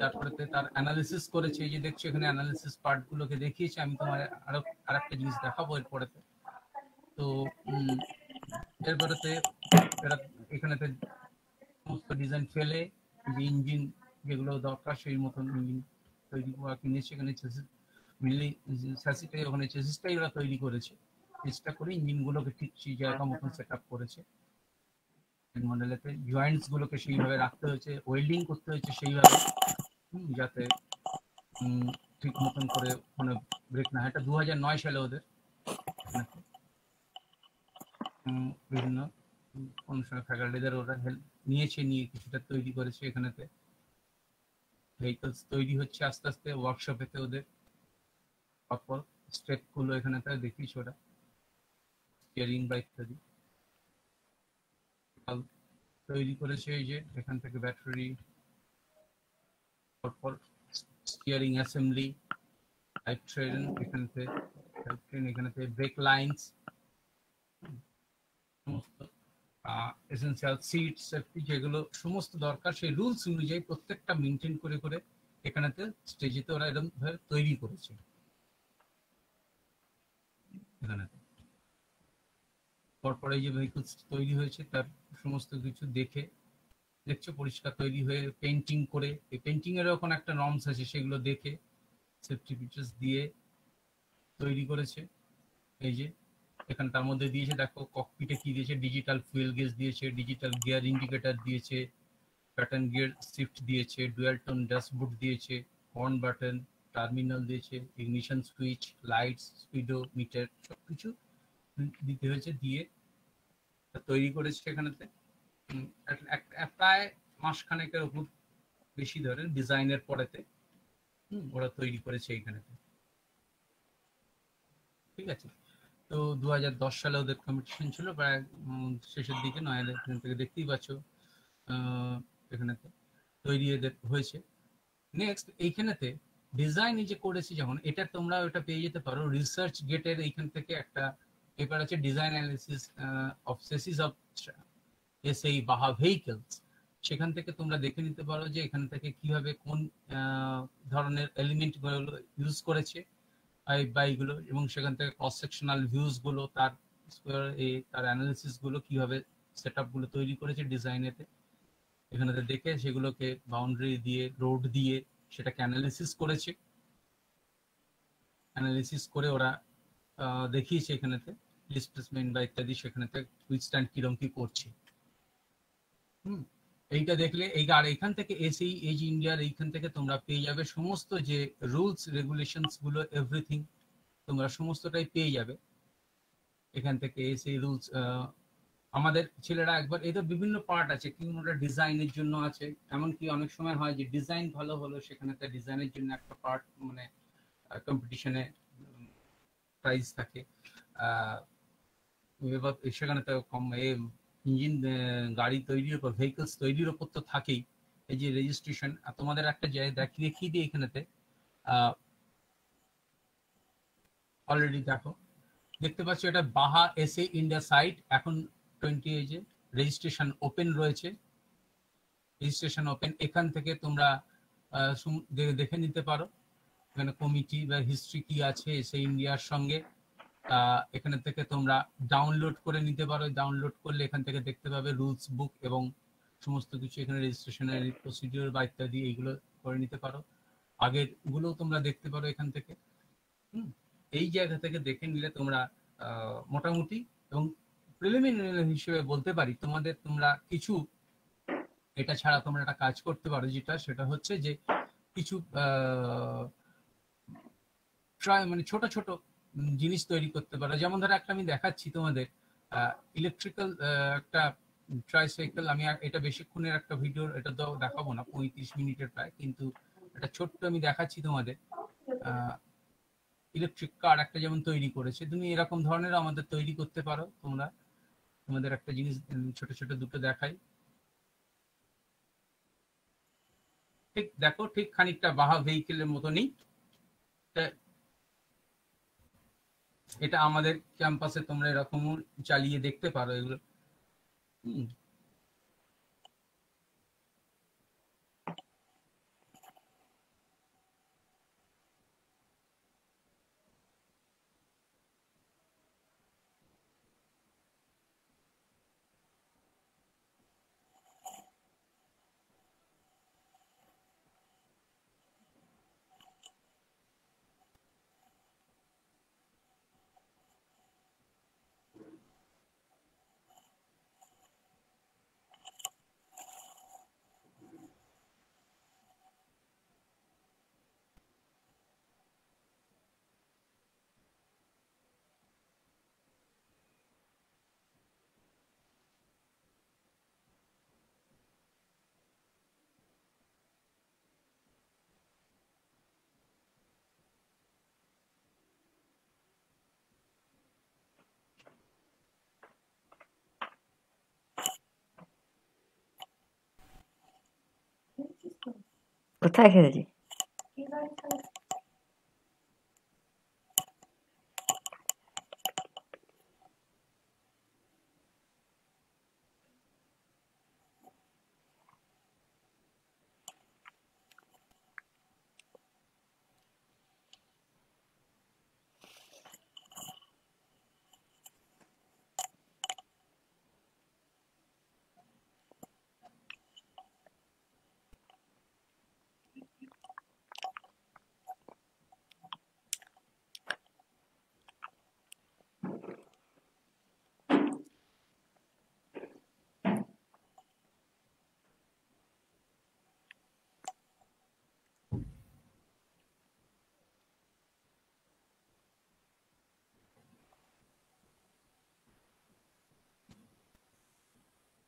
তারপরে তার অ্যানালিসিস করেছে। এই যে দেখছো এখানে অ্যানালিসিস পার্ট গুলোকে দেখিয়েছে। আমি তোমার আরেকটা জিনিস দেখাবো এরপরেতে। তো এরপরেতে এরা এখানেতে সমস্ত ডিজাইন ফেলে যে ইঞ্জিন যেগুলো দরকার সেই মতন ইঞ্জিন তৈরি করা কিনেছে। এখানে মেনলি স্যাসিটাই ওখানে চেসিসটাই ওরা তৈরি করেছে, চেষ্টা করে ইঞ্জিনগুলোকে ঠিক সেই জায়গা মতন সেট আপ করেছে। মডেলেতে জয়েন্টস গুলোকে সেইভাবে রাখতে হয়েছে, ওয়েল্ডিং করতে হয়েছে সেইভাবে, যাতে ঠিক মতন করে কোনো ব্রেক না হয়। এটা 2009 সালে ওদের বিভিন্ন অনুষ্ঠানে ফ্যাকাল্টিদের ওরা হেল্প নিয়েছে, নিয়ে কিছুটা তৈরি করেছে। এখানেতে ভেহিকলস তৈরি হচ্ছে আস্তে আস্তে ওয়ার্কশপেতে ওদের। তারপর স্টেপ গুলো এখানে দেখিয়েছে ওরা, স্টিয়ারিং বা ইত্যাদি তৈরি করেছে। এই যে এখান থেকে ব্যাটারি, তারপর স্টিয়ারিং অ্যাসেম্বলি, টাইপ ট্রেন, এখানে ব্রেক লাইনস, সমস্ত এসেনশিয়াল সিট সেফটি যেগুলো সমস্ত দরকার সেই রুলস অনুযায়ী প্রত্যেকটা মেনটেন করে করে এখানেতে স্টেজেতে ওরা এরকম ভাবে তৈরি করেছে। এখানেতে পরপর এই যে ভেহিকলস তৈরি হয়েছে তার সমস্ত কিছু দেখে দেখছো পরিষ্কার তৈরি হয়ে পেন্টিং করে, এই পেন্টিং এর এখন একটা নর্মস আছে সেগুলো দেখে সেফটি ফিচার্স দিয়ে তৈরি করেছে। এই যে এখানে তার মধ্যে দিয়েছে দেখো ককপিটে কি দিয়েছে, ডিজিটাল ফুয়েল গেজ দিয়েছে, ডিজিটাল গিয়ার ইন্ডিকেটর দিয়েছে, প্যাটার্ন গিয়ার শিফট দিয়েছে, ডুয়াল টোন ড্যাশবোর্ড দিয়েছে, হর্ন বাটন, টার্মিনাল দিয়েছে, ইগনিশন সুইচ, লাইটস, স্পিডোমিটার সবকিছু দিতে হয়েছে, দিয়ে তৈরি করেছে। এখানেতে প্রায় মাসখানেকের উপর বেশি ধরে ডিজাইনের পরেতে ওরা তৈরি করেছে এইখানেতে। ঠিক আছে, তো 2010 সালে ওদের কম্পিটিশন ছিল, প্রায় শেষের দিকে, নয় এখান থেকে দেখতেই পাচ্ছ এখানেতে তৈরি এদের হয়েছে। নেক্সট এইখানেতে ডিজাইন যে করেছি যখন, এটা তোমরা ওটা পেয়ে যেতে পারো রিসার্চ গেটের এইখান থেকে একটা পেপার আছে, design analysis of chassis of SAE Baha vehicles. সেখান থেকে তোমরা দেখে নিতে পারো যে এখান থেকে কিভাবে কোন ধরনের এলিমেন্ট গুলো ইউজ করেছে বাইকগুলো, এবং সেখান থেকে ক্রস সেকশনাল ভিউজ গুলো, তার অ্যানালিসিস গুলো কিভাবে সেট আপ গুলো তৈরি করেছে ডিজাইনেতে, এখানে দেখে সেগুলোকে বাউন্ডারি দিয়ে রোড দিয়ে সেটাকে অ্যানালিসিস করেছে। অ্যানালিসিস করে ওরা দেখিয়েছে এখানেতে ডিসপ্লেসমেন্ট বা ইত্যাদি, সেখানেতে উইথস্ট্যান্ড কিরম কি করছে। এইটা দেখলে আর এখান থেকে এসএই এজ ইন্ডিয়ার এইখান থেকে তোমরা পেয়ে যাবে সমস্ত যে রুলস রেগুলেশনস গুলো, এভরিথিং তোমরা সমস্তটাই পেয়ে যাবে এখান থেকে। এসএই রুলস আমাদের ছেলেরা একবার, এদের বিভিন্ন পার্ট আছে, কোনটা ডিজাইনের জন্য আছে, এমনকি অনেক সময় হয় যে ডিজাইন ভালো হলো সেখানে ডিজাইনের জন্য একটা পার্ট মানে কম্পিটিশনে প্রাইজ থাকে। এবার সেখানে তো কম ইঞ্জিন গাড়ি তৈরির উপর, ভেহিকলস তৈরির উপর তো থাকেই এই যে রেজিস্ট্রেশন। তোমাদের একটা দেখিয়ে দিই এখানেতে, অলরেডি দেখো দেখতে পাচ্ছ এটা বাহা এসএ ইন্ডিয়া সাইট, এখন 20 এজে রেজিস্ট্রেশন ওপেন রয়েছে, রেজিস্ট্রেশন ওপেন। এখান থেকে তোমরা দেখে নিতে পারো। এখানে কমিটি বা হিস্ট্রি কি আছে সেই ইন্ডিয়ার সঙ্গে, এখানে থেকে তোমরা ডাউনলোড করে নিতে পারো। ডাউনলোড করলে এখান থেকে দেখতে পাবে রুলস বুক এবং সমস্ত কিছু, এখানে রেজিস্ট্রেশনের প্রসিডিওর বা ইত্যাদি এইগুলো করে নিতে পারো। আগের গুলো তোমরা দেখতে পারো এখান থেকে। এই জায়গা থেকে দেখে নিলে তোমরা মোটামুটি, এবং প্রিলিমিনারি হিসেবে বলতে পারি তোমরা কিছু এটা ছাড়া তোমরা একটা কাজ করতে পারো, সেটা হচ্ছে যে কিছু মানে ছোট ছোট জিনিস তৈরি করতে পারো। যেমন ধরো একটা আমি দেখাচ্ছি তোমাদের, ইলেকট্রিক্যাল একটা ট্রাইসাইকেল। আমি এটা বেশিক্ষণের একটা ভিডিও, এটা তো দেখাবো না, 35 মিনিটের প্রায়, কিন্তু একটা ছোট্ট আমি দেখাচ্ছি তোমাদের। ইলেকট্রিক কার একটা যেমন তৈরি করেছে, তুমি এরকম ধরনের আমাদের তৈরি করতে পারো তোমরা। তোমাদের একটা জিনিস ছোট ছোট দুটো দেখাই, ঠিক দেখো, ঠিক খানিকটা বাহা ভেহিকেলের মতনই। এটা আমাদের ক্যাম্পাসে তোমরা এরকম চালিয়ে দেখতে পারো এগুলো। কোথায় খেয়েছি?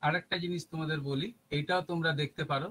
আরেকটা জিনিস তোমাদের বলি, এইটাও তোমরা দেখতে পারো।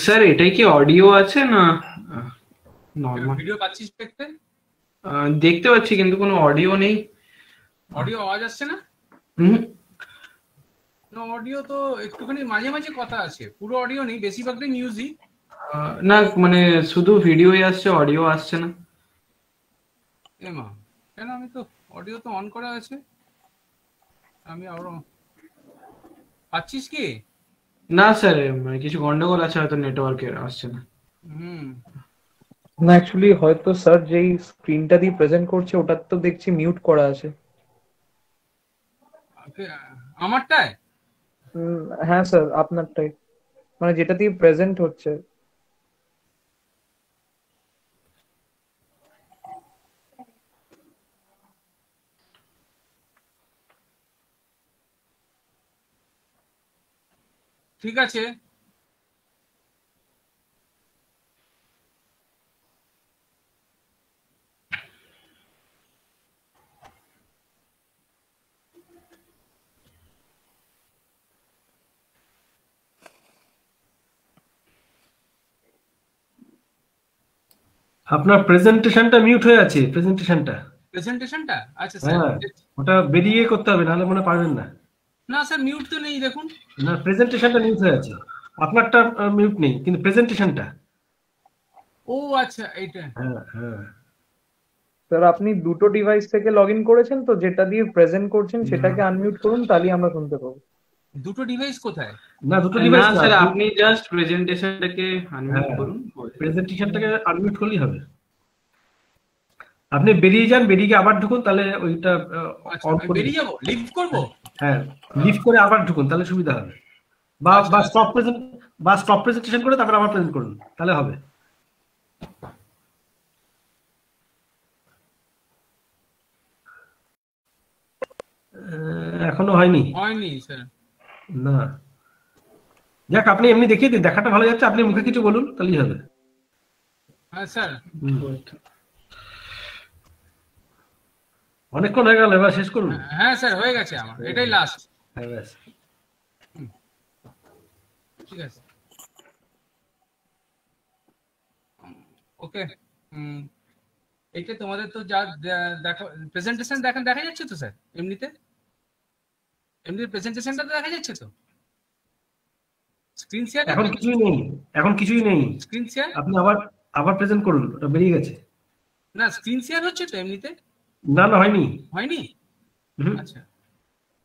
স্যার এটাই কি অডিও আছে না নরমাল? ভিডিও পাচ্ছিস দেখতে? দেখতে পাচ্ছি কিন্তু কোনো অডিও নেই। অডিও আওয়াজ আসছে না? হুম। না, অডিও তো একটুখানি মাঝে মাঝে কথা আছে, পুরো অডিও নেই, বেশিরভাগটাই মিউজিক। না মানে শুধু ভিডিওই আসছে, অডিও আসছে না। এমা কেন? আমি তো অডিও তো অন করা আছে, আমি আরো পাচ্ছিস কি? না স্যার, মানে কিছু গন্ডগোল আছে, হয়তো নেটওয়ার্কের আসছে না। না অ্যাকচুয়ালি হয়তো স্যার যেই স্ক্রিনটা দিয়ে প্রেজেন্ট করছে ওটা তো দেখছি মিউট করা আছে। আমারটায়? হ্যাঁ স্যার আপনারটাই, মানে যেটা দিয়ে প্রেজেন্ট হচ্ছে। ঠিক আছে, আপনার প্রেজেন্টেশনটা মিউট হয়ে আছে। প্রেজেন্টেশনটা আচ্ছা স্যার, হ্যাঁ, ওটা বেরিয়ে করতে হবে, নাহলে মনে পারবেন না। না স্যার মিউট তো নেই, দেখুন না, প্রেজেন্টেশনটা মিউট হয়ে আছে। আপনারটা মিউট নেই, কিন্তু প্রেজেন্টেশনটা। ও আচ্ছা, এইটা। হ্যাঁ হ্যাঁ স্যার আপনি দুটো ডিভাইস থেকে লগ ইন করেছেন তো, যেটা দিয়ে প্রেজেন্ট করছেন সেটাকে আনমিউট করুন, তাহলেই আমরা শুনতে পাবো। দুটো ডিভাইস কোথায়? না, দুটো ডিভাইস না স্যার, আপনি জাস্ট প্রেজেন্টেশনটাকে আনমিউট করুন। প্রেজেন্টেশনটাকে আনমিউট করলেই হবে। আপনি বেরিয়ে যান, বেরিয়ে গিয়ে আবার ঢুকুন, তাহলে ওইটা অন করে বেরিয়ে যাবো, লিভ করব? হ্যাঁ, লিভ করে আবার ঢুকুন, তাহলে সুবিধা হবে। বা স্টপ প্রেজেন্টেশন করে তারপর আবার প্রেজেন্ট করুন, তাহলে হবে। এখনো হয়নি স্যার। না, যাক, আপনি এমনি দেখিয়ে দিন, দেখাটা ভালো যাচ্ছে, আপনি মুখে কিছু বলুন, তাহলেই হবে। হ্যাঁ স্যার, অনেকক্ষণ হয়ে গেল, এবার শেষ করুন। হ্যাঁ স্যার, হয়ে গেছে আমার, এটাই লাস্ট। হ্যাঁ ব্যাস, ঠিক আছে, ওকে। এইটা তোমাদের তো যা দেখা প্রেজেন্টেশন দেখা যাচ্ছে তো স্যার? এমনিতে প্রেজেন্টেশনটা দেখা যাচ্ছে তো? স্ক্রিন শেয়ার এখন কিছুই নেই। স্ক্রিন শেয়ার আপনি আবার প্রেজেন্ট করুন, ওটা বেরিয়ে গেছে। না, স্ক্রিন শেয়ার হচ্ছে তো এমনিতে? না, হয়নি। আচ্ছা,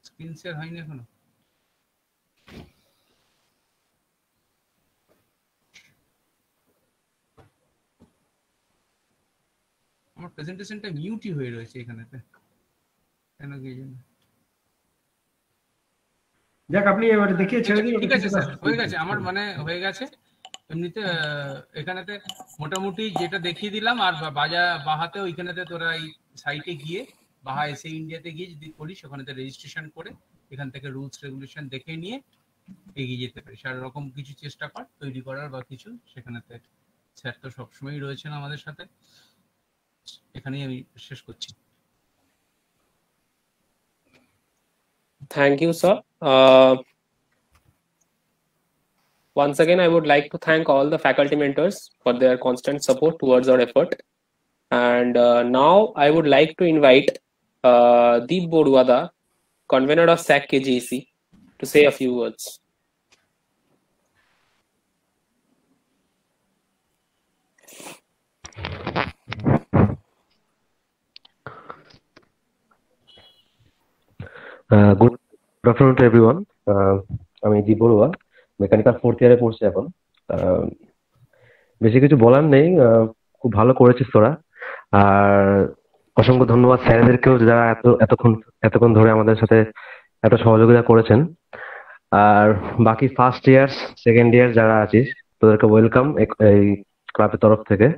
স্ক্রিন শেয়ার হয়নি এখনো। আমার প্রেজেন্টেশনটা মিউটই হয়ে রয়েছে এখানেতে, কেন কি জানি। যাক, আপনি এবারে দেখিয়ে ছেড়ে দিন। ঠিক আছে স্যার, হয়ে গেছে আমার, মানে হয়ে গেছে এমনিতে। এখানেতে মোটামুটি যেটা দেখিয়ে দিলাম, আর বাহাতে ওইখানেতে তোরা এই সাইটে গিয়ে, বাহা এসে ইন্ডিয়াতে গিয়ে যদি করিস, ওখানেতে রেজিস্ট্রেশন করে এখান থেকে রুলস রেগুলেশন দেখে নিয়ে এগিয়ে যেতে পারিস। আর এরকম কিছু চেষ্টা কর তৈরি করার বা কিছু, সেখানেতে স্যার তো সবসময়ই রয়েছেন আমাদের সাথে। এখানেই আমি শেষ করছি। Thank you, sir. Once again, I would like to thank all the faculty mentors for their constant support towards our effort. And now I would like to invite Deep Boruwada, convener of SAC KGEC, to say a few words. Good afternoon to everyone. আমি দীপ Barua, mechanical 4th ইয়ারে পড়ছি এখন। বেশি কিছু বলার নেই, খুব ভালো করেছিস তোরা। আর অসংখ্য ধন্যবাদ স্যারদেরকেও, যারা এতক্ষণ ধরে আমাদের সাথে এত সহযোগিতা করেছেন। আর বাকি ফার্স্ট ইয়ার, সেকেন্ড ইয়ার যারা আছিস, তোদেরকে ওয়েলকাম এই ক্লাবের তরফ থেকে।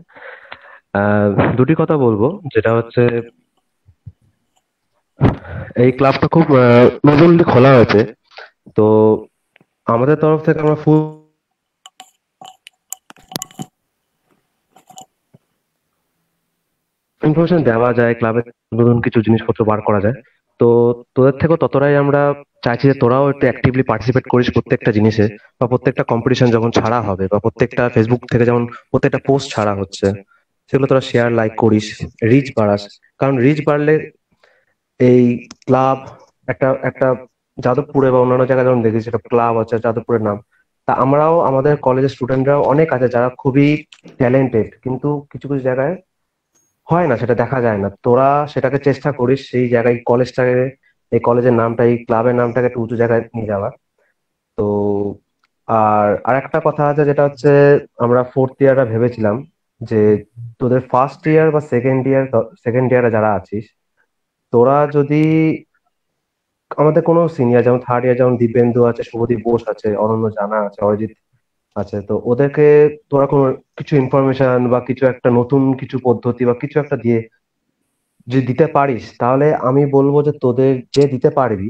দুটি কথা বলবো, যেটা হচ্ছে এই ক্লাবটা খুব নতুনলি খোলা হয়েছে, তো আমাদের তরফ থেকে আমরা ফুল ইনফরমেশন দেওয়া যায়, ক্লাবে নতুন কিছু জিনিসপত্র বার করা যায়। তো তো তোদের থেকেও ততটাই আমরা চাইছি যে তোরাও একটু অ্যাক্টিভলি পার্টিসিপেট করিস প্রত্যেকটা জিনিসে, বা প্রত্যেকটা কম্পিটিশন যখন ছাড়া হবে, বা প্রত্যেকটা ফেসবুক থেকে যেমন প্রত্যেকটা পোস্ট ছাড়া হচ্ছে, সেগুলো তোরা শেয়ার লাইক করিস, রিচ বাড়াস। কারণ রিচ বাড়লে এই ক্লাব একটা একটা যাদবপুরে বা অন্যান্য জায়গায় যেমন দেখেছি একটা ক্লাব আছে যাদবপুরের নাম, তা আমরাও আমাদের কলেজের স্টুডেন্টরাও অনেক আছে যারা খুবই ট্যালেন্টেড, কিন্তু কিছু কিছু জায়গায় হয় না, সেটা দেখা যায় না। তোরা সেটাকে চেষ্টা করিস সেই জায়গায় কলেজটাকে, এই কলেজের নামটা, এই ক্লাবের নামটাকে একটু উঁচু জায়গায় নিয়ে যাওয়ার। তো আর একটা কথা আছে, যেটা হচ্ছে আমরা ফোর্থ ইয়াররা ভেবেছিলাম যে তোদের ফার্স্ট ইয়ার বা সেকেন্ড ইয়ারে যারা আছিস, তোরা যদি আমাদের কোনো সিনিয়র যেমন থার্ড ইয়ার যেমন দিব্যেন্দু আছে, শুভদীপ বোস আছে, অনন্য জানা আছে, অরিজিৎ আছে, তো ওদেরকে তোরা কোনো কিছু ইনফরমেশন বা কিছু একটা নতুন কিছু পদ্ধতি বা কিছু একটা দিয়ে যদি দিতে পারিস, তাহলে আমি বলবো যে তোদের যে দিতে পারবি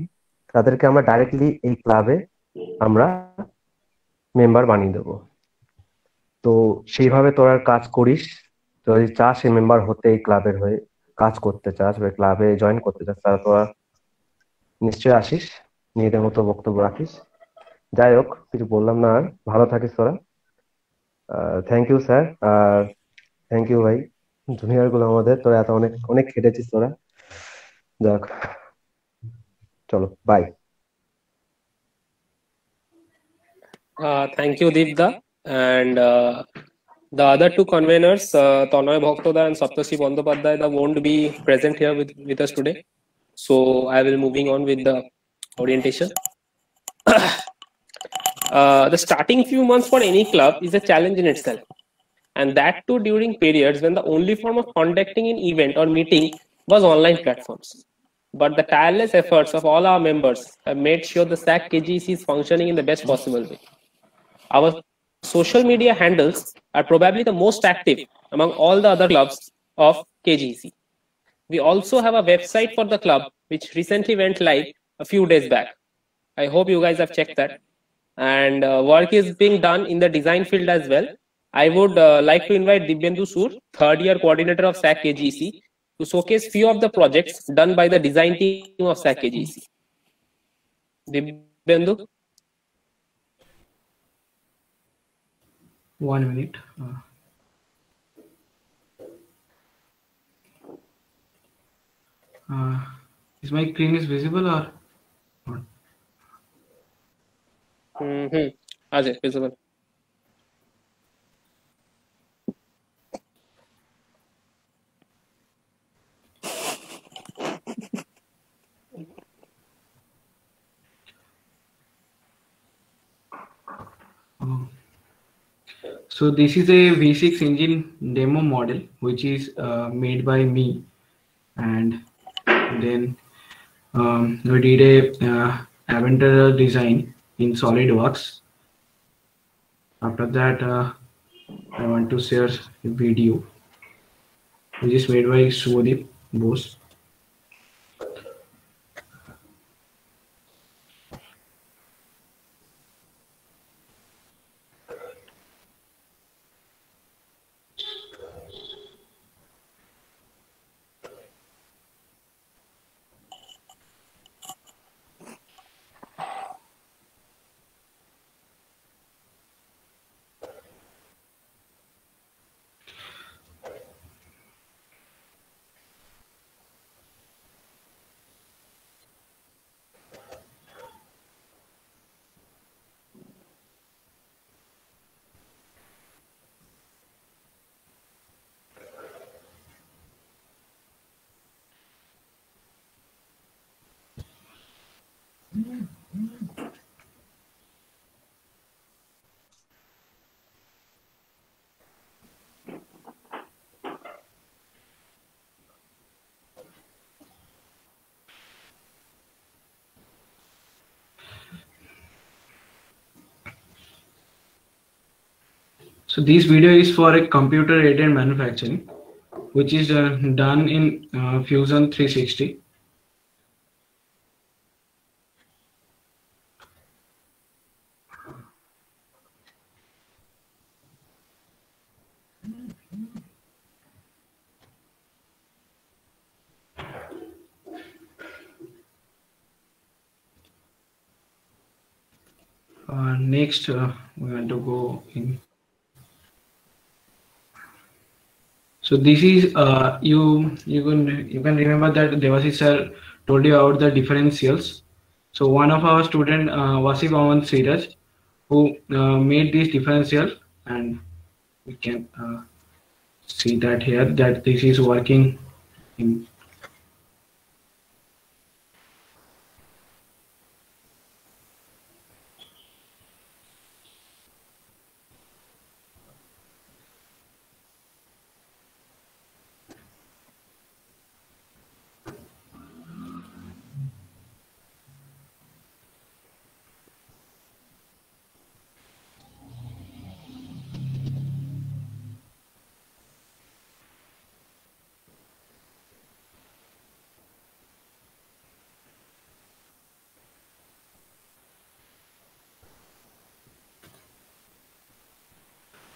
তাদেরকে আমরা ডাইরেক্টলি এই ক্লাবে আমরা মেম্বার বানিয়ে দেবো। তো সেইভাবে তোরা কাজ করিস। তো যদি চাস এই মেম্বার হতে, এই ক্লাবের হয়ে কাজ করতে চাস বা ক্লাবে জয়েন করতে চাস, তাহলে তোরা নিশ্চয়ই আসিস, নিজেদের মতো বক্তব্য রাখিস। যাই হোক, কিছু বললাম না আর, ভালো থাকিস তোরা। থ্যাংক ইউ স্যার, আর থ্যাংক ইউ ভাই, জুনিয়র গুলো আমাদের, তোরা এত অনেক অনেক খেটেছিস তোরা। যাক, চলো by. Thank you, Deepda. And the other two conveners, Tanoy Bhaktoda and Saptasi Bandyopadhyay, won't be present here with us today. So I will moving on with the orientation. The starting few months for any club is a challenge in itself. And that too during periods when the only form of conducting an event or meeting was online platforms. But the tireless efforts of all our members have made sure the SAC KGC is functioning in the best possible way. Our social media handles are probably the most active among all the other clubs of KGC. We also have a website for the club which recently went live a few days back. I hope you guys have checked that. And work is being done in the design field as well. I would like to invite Dibyendu Sur, third year coordinator of SAC KGC, to showcase few of the projects done by the design team of SAC KGC. Dibyendu? 1 minute. Is my screen is visible or not? Ajay, visible. So this is a V6 engine demo model which is made by me, and then we did a Avenger design in SolidWorks. After that, I want to share a video which is made by Shubhadeep Bose. So this video is for a computer-aided manufacturing, which is done in Fusion 360. Next, we want to go in. So this is you can remember that Devashish sir told you about the differentials. So one of our student Wasif Ahmad Siraj who made this differential, and we can see that here that this is working in.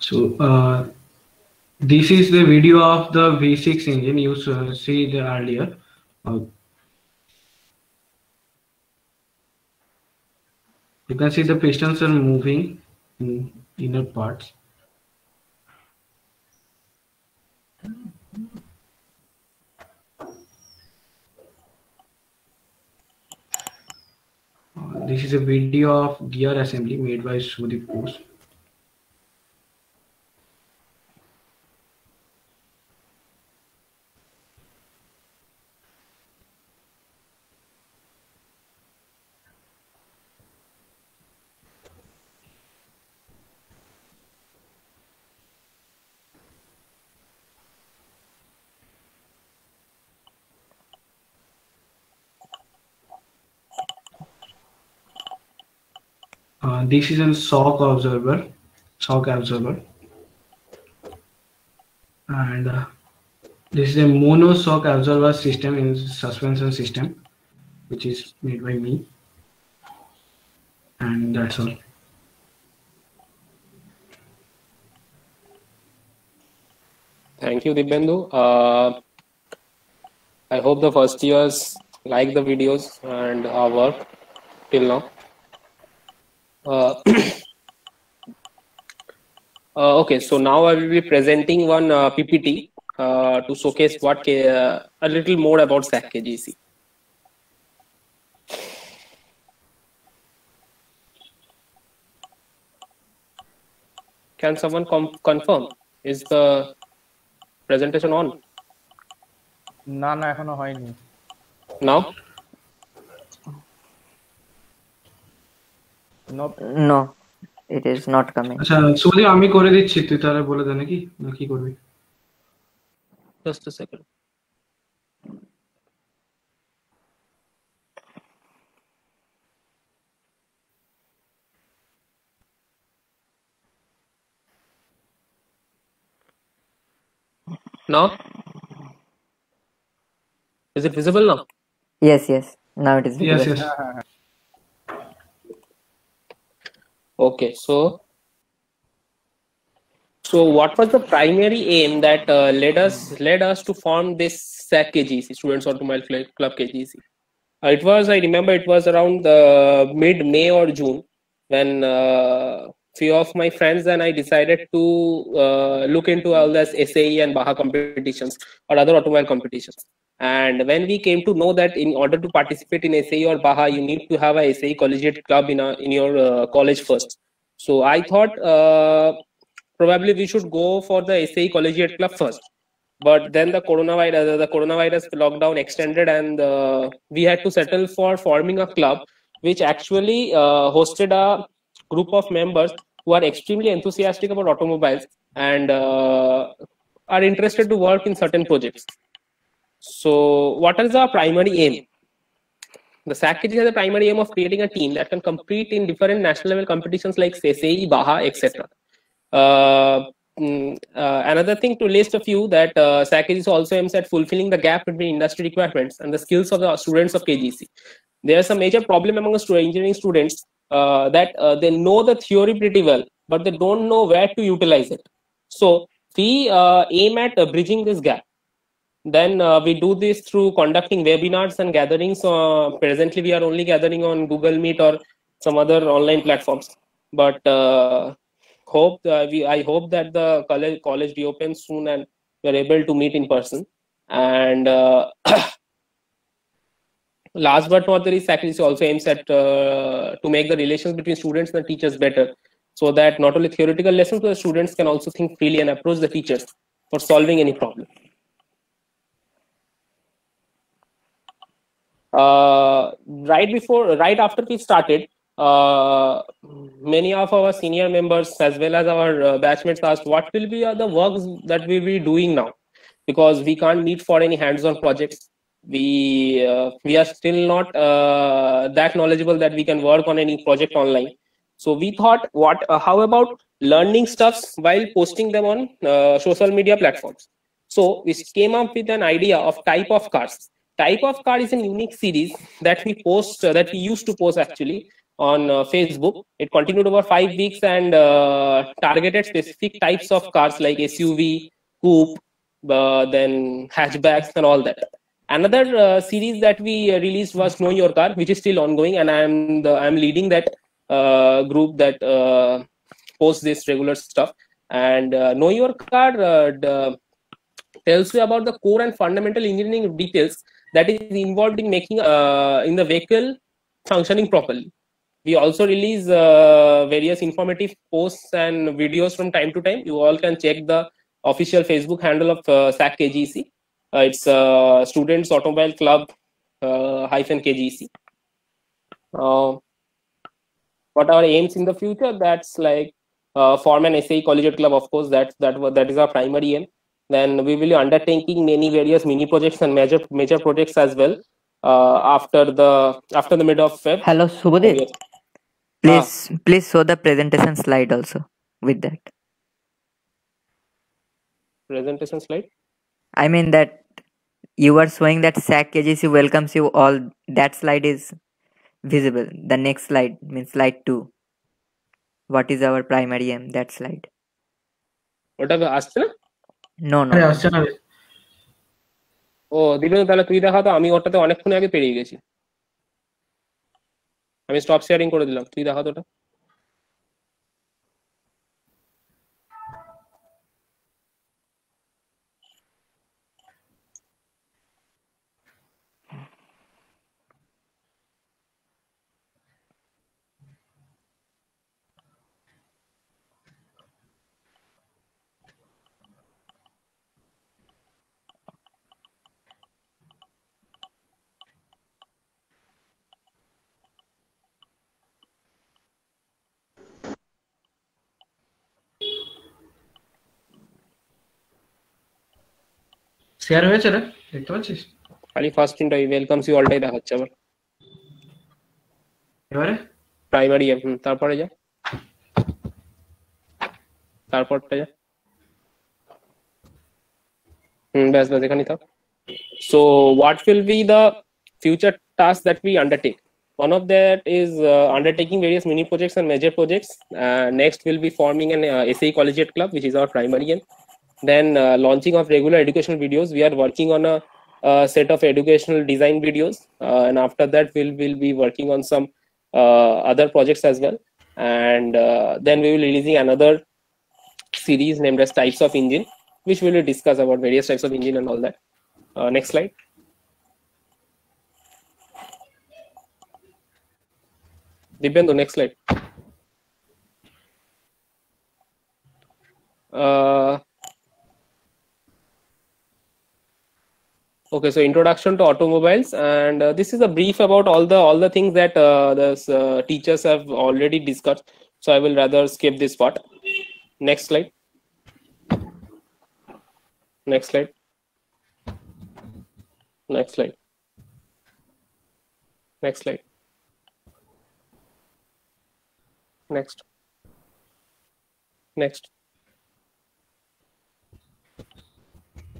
So this is the video of the V6 engine you see the earlier. You can see the pistons are moving in inner parts. This is a video of gear assembly made by Sudeep Bose. This is a shock absorber, and this is a mono shock absorber system in suspension system, which is made by me, and that's all. Thank you, Dibyendu. I hope the first years like the videos and our work till now. Okay, so now I will be presenting one PPT to showcase what a little more about SAC KGC. Can someone confirm? Is the presentation on? না না এখনো হয়নি Now? No, it is not coming. আচ্ছা সুদীপ আমি করে দিচ্ছি তুই তাহলে বলে দে নাকি না কি করবি Just a second. Now? Is it visible now? Yes, yes. Now it is visible. Yes, yes. Okay, so what was the primary aim that led us to form this SAC KGC, Students Automobile Club KGC? It was, I remember, it was around mid-May or June when few of my friends and I decided to look into all this SAE and BAHA competitions or other automobile competitions. And when we came to know that in order to participate in SAE or BAHA, you need to have a SAE collegiate club in your college first. So I thought probably we should go for the SAE collegiate club first. But then the coronavirus lockdown extended, and we had to settle for forming a club which actually hosted a group of members who are extremely enthusiastic about automobiles and are interested to work in certain projects. So what is our primary aim? The SAC KGC has a primary aim of creating a team that can compete in different national level competitions like SAE, BAHA, etc. Another thing to list a few that SAC KGC also aims at fulfilling the gap between industry requirements and the skills of the students of KGC. There's a major problem among the engineering students that they know the theory pretty well, but they don't know where to utilize it. So we aim at bridging this gap. Then we do this through conducting webinars and gatherings. Presently, we are only gathering on Google Meet or some other online platforms. but I hope that the college reopens soon and we are able to meet in person. And last but not the least, SACRIS also aims at to make the relations between students and teachers better, so that not only theoretical lessons, but the students can also think freely and approach the teachers for solving any problem. Right after we started, many of our senior members as well as our batchmates asked what will be the works that we will be doing now, because we can't meet for any hands-on projects. We are still not that knowledgeable that we can work on any project online. So we thought, how about learning stuffs while posting them on social media platforms? So we came up with an idea of Type of Cars. Type of Car is a unique series that we post, that we used to post actually on Facebook. It continued over 5 weeks and targeted specific types of cars like SUV, coupe, then hatchbacks and all that. Another series that we released was Know Your Car, which is still ongoing, and I'm leading that group that posts this regular stuff. And Know Your Car tells you about the core and fundamental engineering details that is involved in making in the vehicle functioning properly. We also release various informative posts and videos from time to time. You all can check the official Facebook handle of SAC KGC. It's Students Automobile Club -KGC. What our aims in the future? That's like form an SAE collegiate club. Of course, that is our primary aim. Then we will be undertaking many various mini projects and major projects as well after the mid of Feb. Hello, Subodip. Please show the presentation slide also with that. Presentation slide? I mean that you are showing that SAC KGC welcomes you all. That slide is visible. The next slide means slide 2. What is our primary aim? That slide. What have you asked? No. ও দিবেন, তাহলে তুই দেখা তো, আমি ওটাতে অনেকক্ষণ আগে পেরিয়ে গেছি। আমি স্টপ শেয়ারিং করে দিলাম, তুই দেখা তো ওটা। শেয়ার হয়েছে রে, দেখতে পাচ্ছিস? খালি ফার্স্ট ইনটাই ওয়েলকামস ইউ অলটাই দেখাচ্ছে আবার। এবারে প্রাইমারি তারপরে যা, তারপরটা যা। ব্যাস এখানেই থাক। So what will be the future tasks that we undertake? One of that is undertaking various mini projects and major projects. Next will be forming an SAE collegiate club, which is our primary aim. Then launching of regular educational videos. We are working on a set of educational design videos, and after that we'll be working on some other projects as well. And then we will be releasing another series named as Types of Engine, which we will discuss about various types of engine and all that. Next slide. Dipyendu, next slide. Okay, so introduction to automobiles, and this is a brief about all the things that the teachers have already discussed. So I will rather skip this part. Next slide. Next slide. Next slide. Next slide. Next. Next.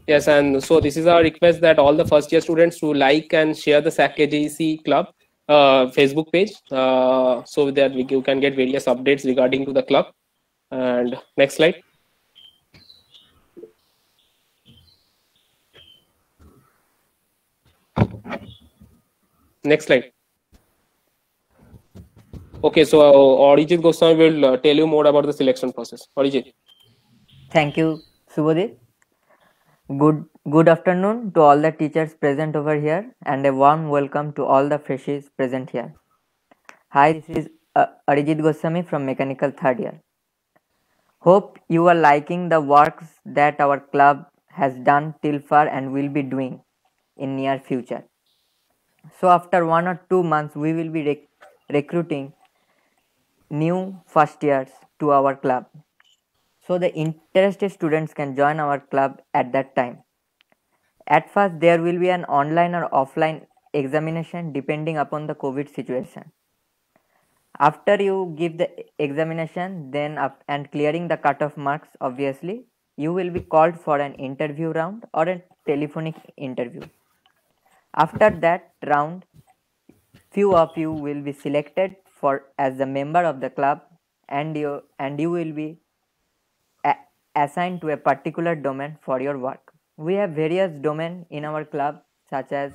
Yes, and so this is our request that all the first year students to like and share the SAC KGC club Facebook page, so that you can get various updates regarding to the club. And next slide. Next slide. Okay, so Arijit Goswami will tell you more about the selection process. Arijit. Thank you, Subodhit. Good afternoon to all the teachers present over here, and a warm welcome to all the freshies present here. Hi, this is Arijit Goswami from Mechanical third year. Hope you are liking the works that our club has done till far and will be doing in near future. So after 1 or 2 months, we will be recruiting new first years to our club. So the interested students can join our club at that time. At first, there will be an online or offline examination depending upon the COVID situation. After you give the examination, then and clearing the cutoff marks, obviously, you will be called for an interview round or a telephonic interview. After that round, few of you will be selected for as a member of the club, and you will be assigned to a particular domain for your work. We have various domains in our club, such as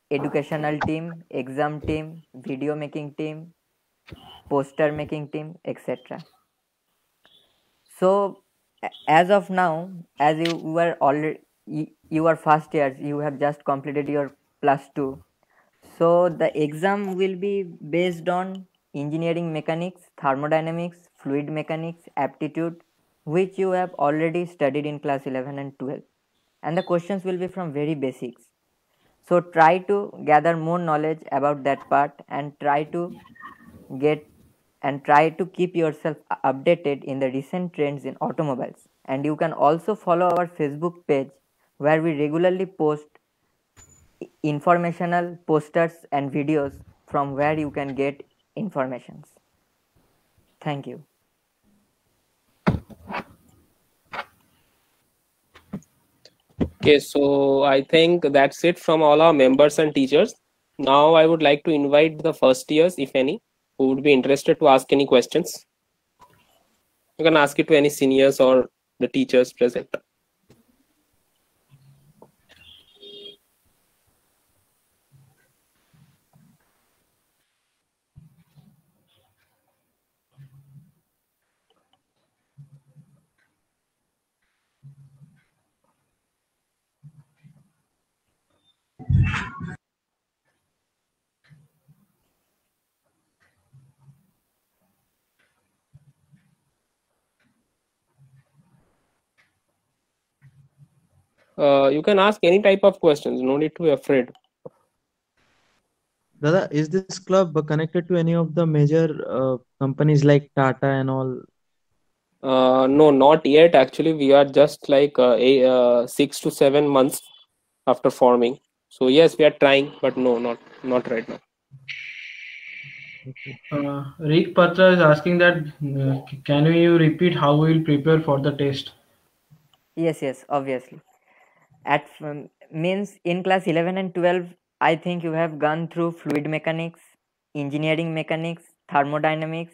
educational team, exam team, video making team, poster making team, etc. So as of now, as you are first years, you have just completed your +2. So the exam will be based on engineering mechanics, thermodynamics, fluid mechanics, aptitude, which you have already studied in class 11 and 12. And the questions will be from very basics. So try to gather more knowledge about that part and try to keep yourself updated in the recent trends in automobiles. And you can also follow our Facebook page, where we regularly post informational posters and videos from where you can get informations. Thank you. Okay, so I think that's it from all our members and teachers. Now I would like to invite the first years, if any, who would be interested to ask any questions. You can ask it to any seniors or the teachers present. You can ask any type of questions, no need to be afraid. Dada, is this club connected to any of the major companies like Tata and all? No, not yet. Actually, we are just like 6 to 7 months after forming. So yes, we are trying, but no, not right now. Rick Patra is asking that can you repeat how we will prepare for the test? Yes, obviously. Means in class 11 and 12, I think you have gone through fluid mechanics, engineering mechanics, thermodynamics.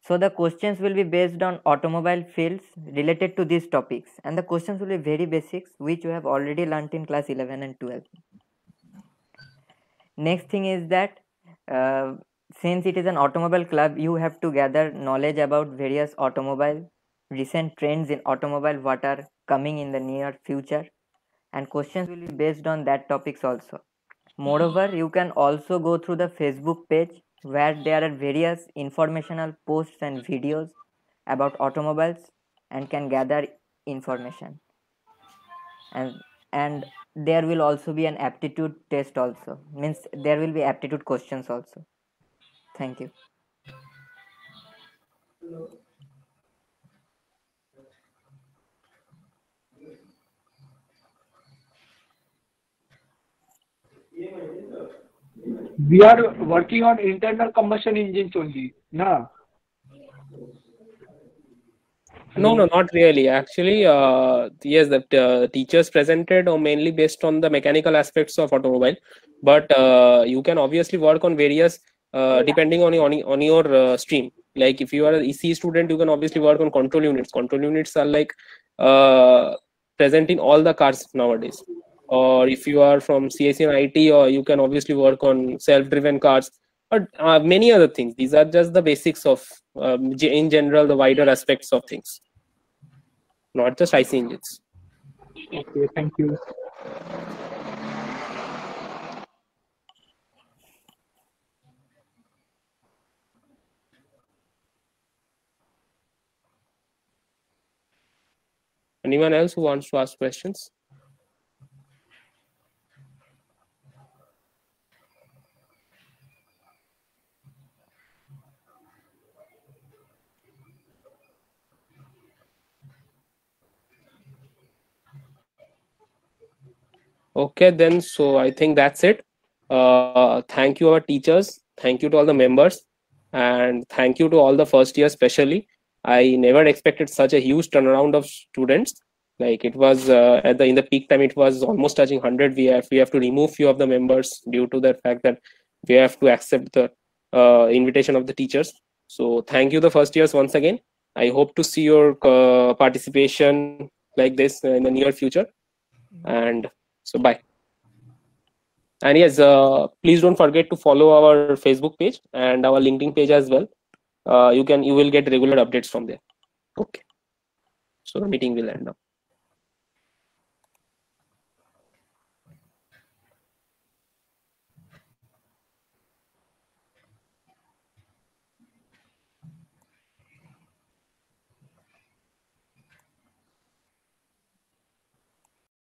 So the questions will be based on automobile fields related to these topics, and the questions will be very basics, which you have already learnt in class 11 and 12. Next thing is that since it is an automobile club, you have to gather knowledge about various automobile, recent trends in automobile, what are coming in the near future, and questions will be based on that topics also. Moreover, you can also go through the Facebook page, where there are various informational posts and videos about automobiles and can gather information. And there will also be an aptitude test also. Means there will be aptitude questions also. Thank you. We are working on internal combustion engines only, no? No, not really. Actually, yes, the teachers presented are mainly based on the mechanical aspects of automobile, but you can obviously work on various depending on your stream. Like if you are an EC student, you can obviously work on control units. Control units are like present in all the cars nowadays. Or if you are from CSE and IT, or you can obviously work on self-driven cars. or many other things. These are just the basics of, in general, the wider aspects of things, not just IC engines. Okay, thank you. Anyone else who wants to ask questions? Okay, then, so I think that's it. Thank you, our teachers. Thank you to all the members. And thank you to all the first year, especially. I never expected such a huge turnaround of students. Like it was in the peak time, it was almost touching 100. We have to remove few of the members due to the fact that we have to accept the invitation of the teachers. So thank you, the first years, once again. I hope to see your participation like this in the near future. And so bye. And yes, please don't forget to follow our Facebook page and our LinkedIn page as well. You will get regular updates from there. Okay. So the meeting will end now.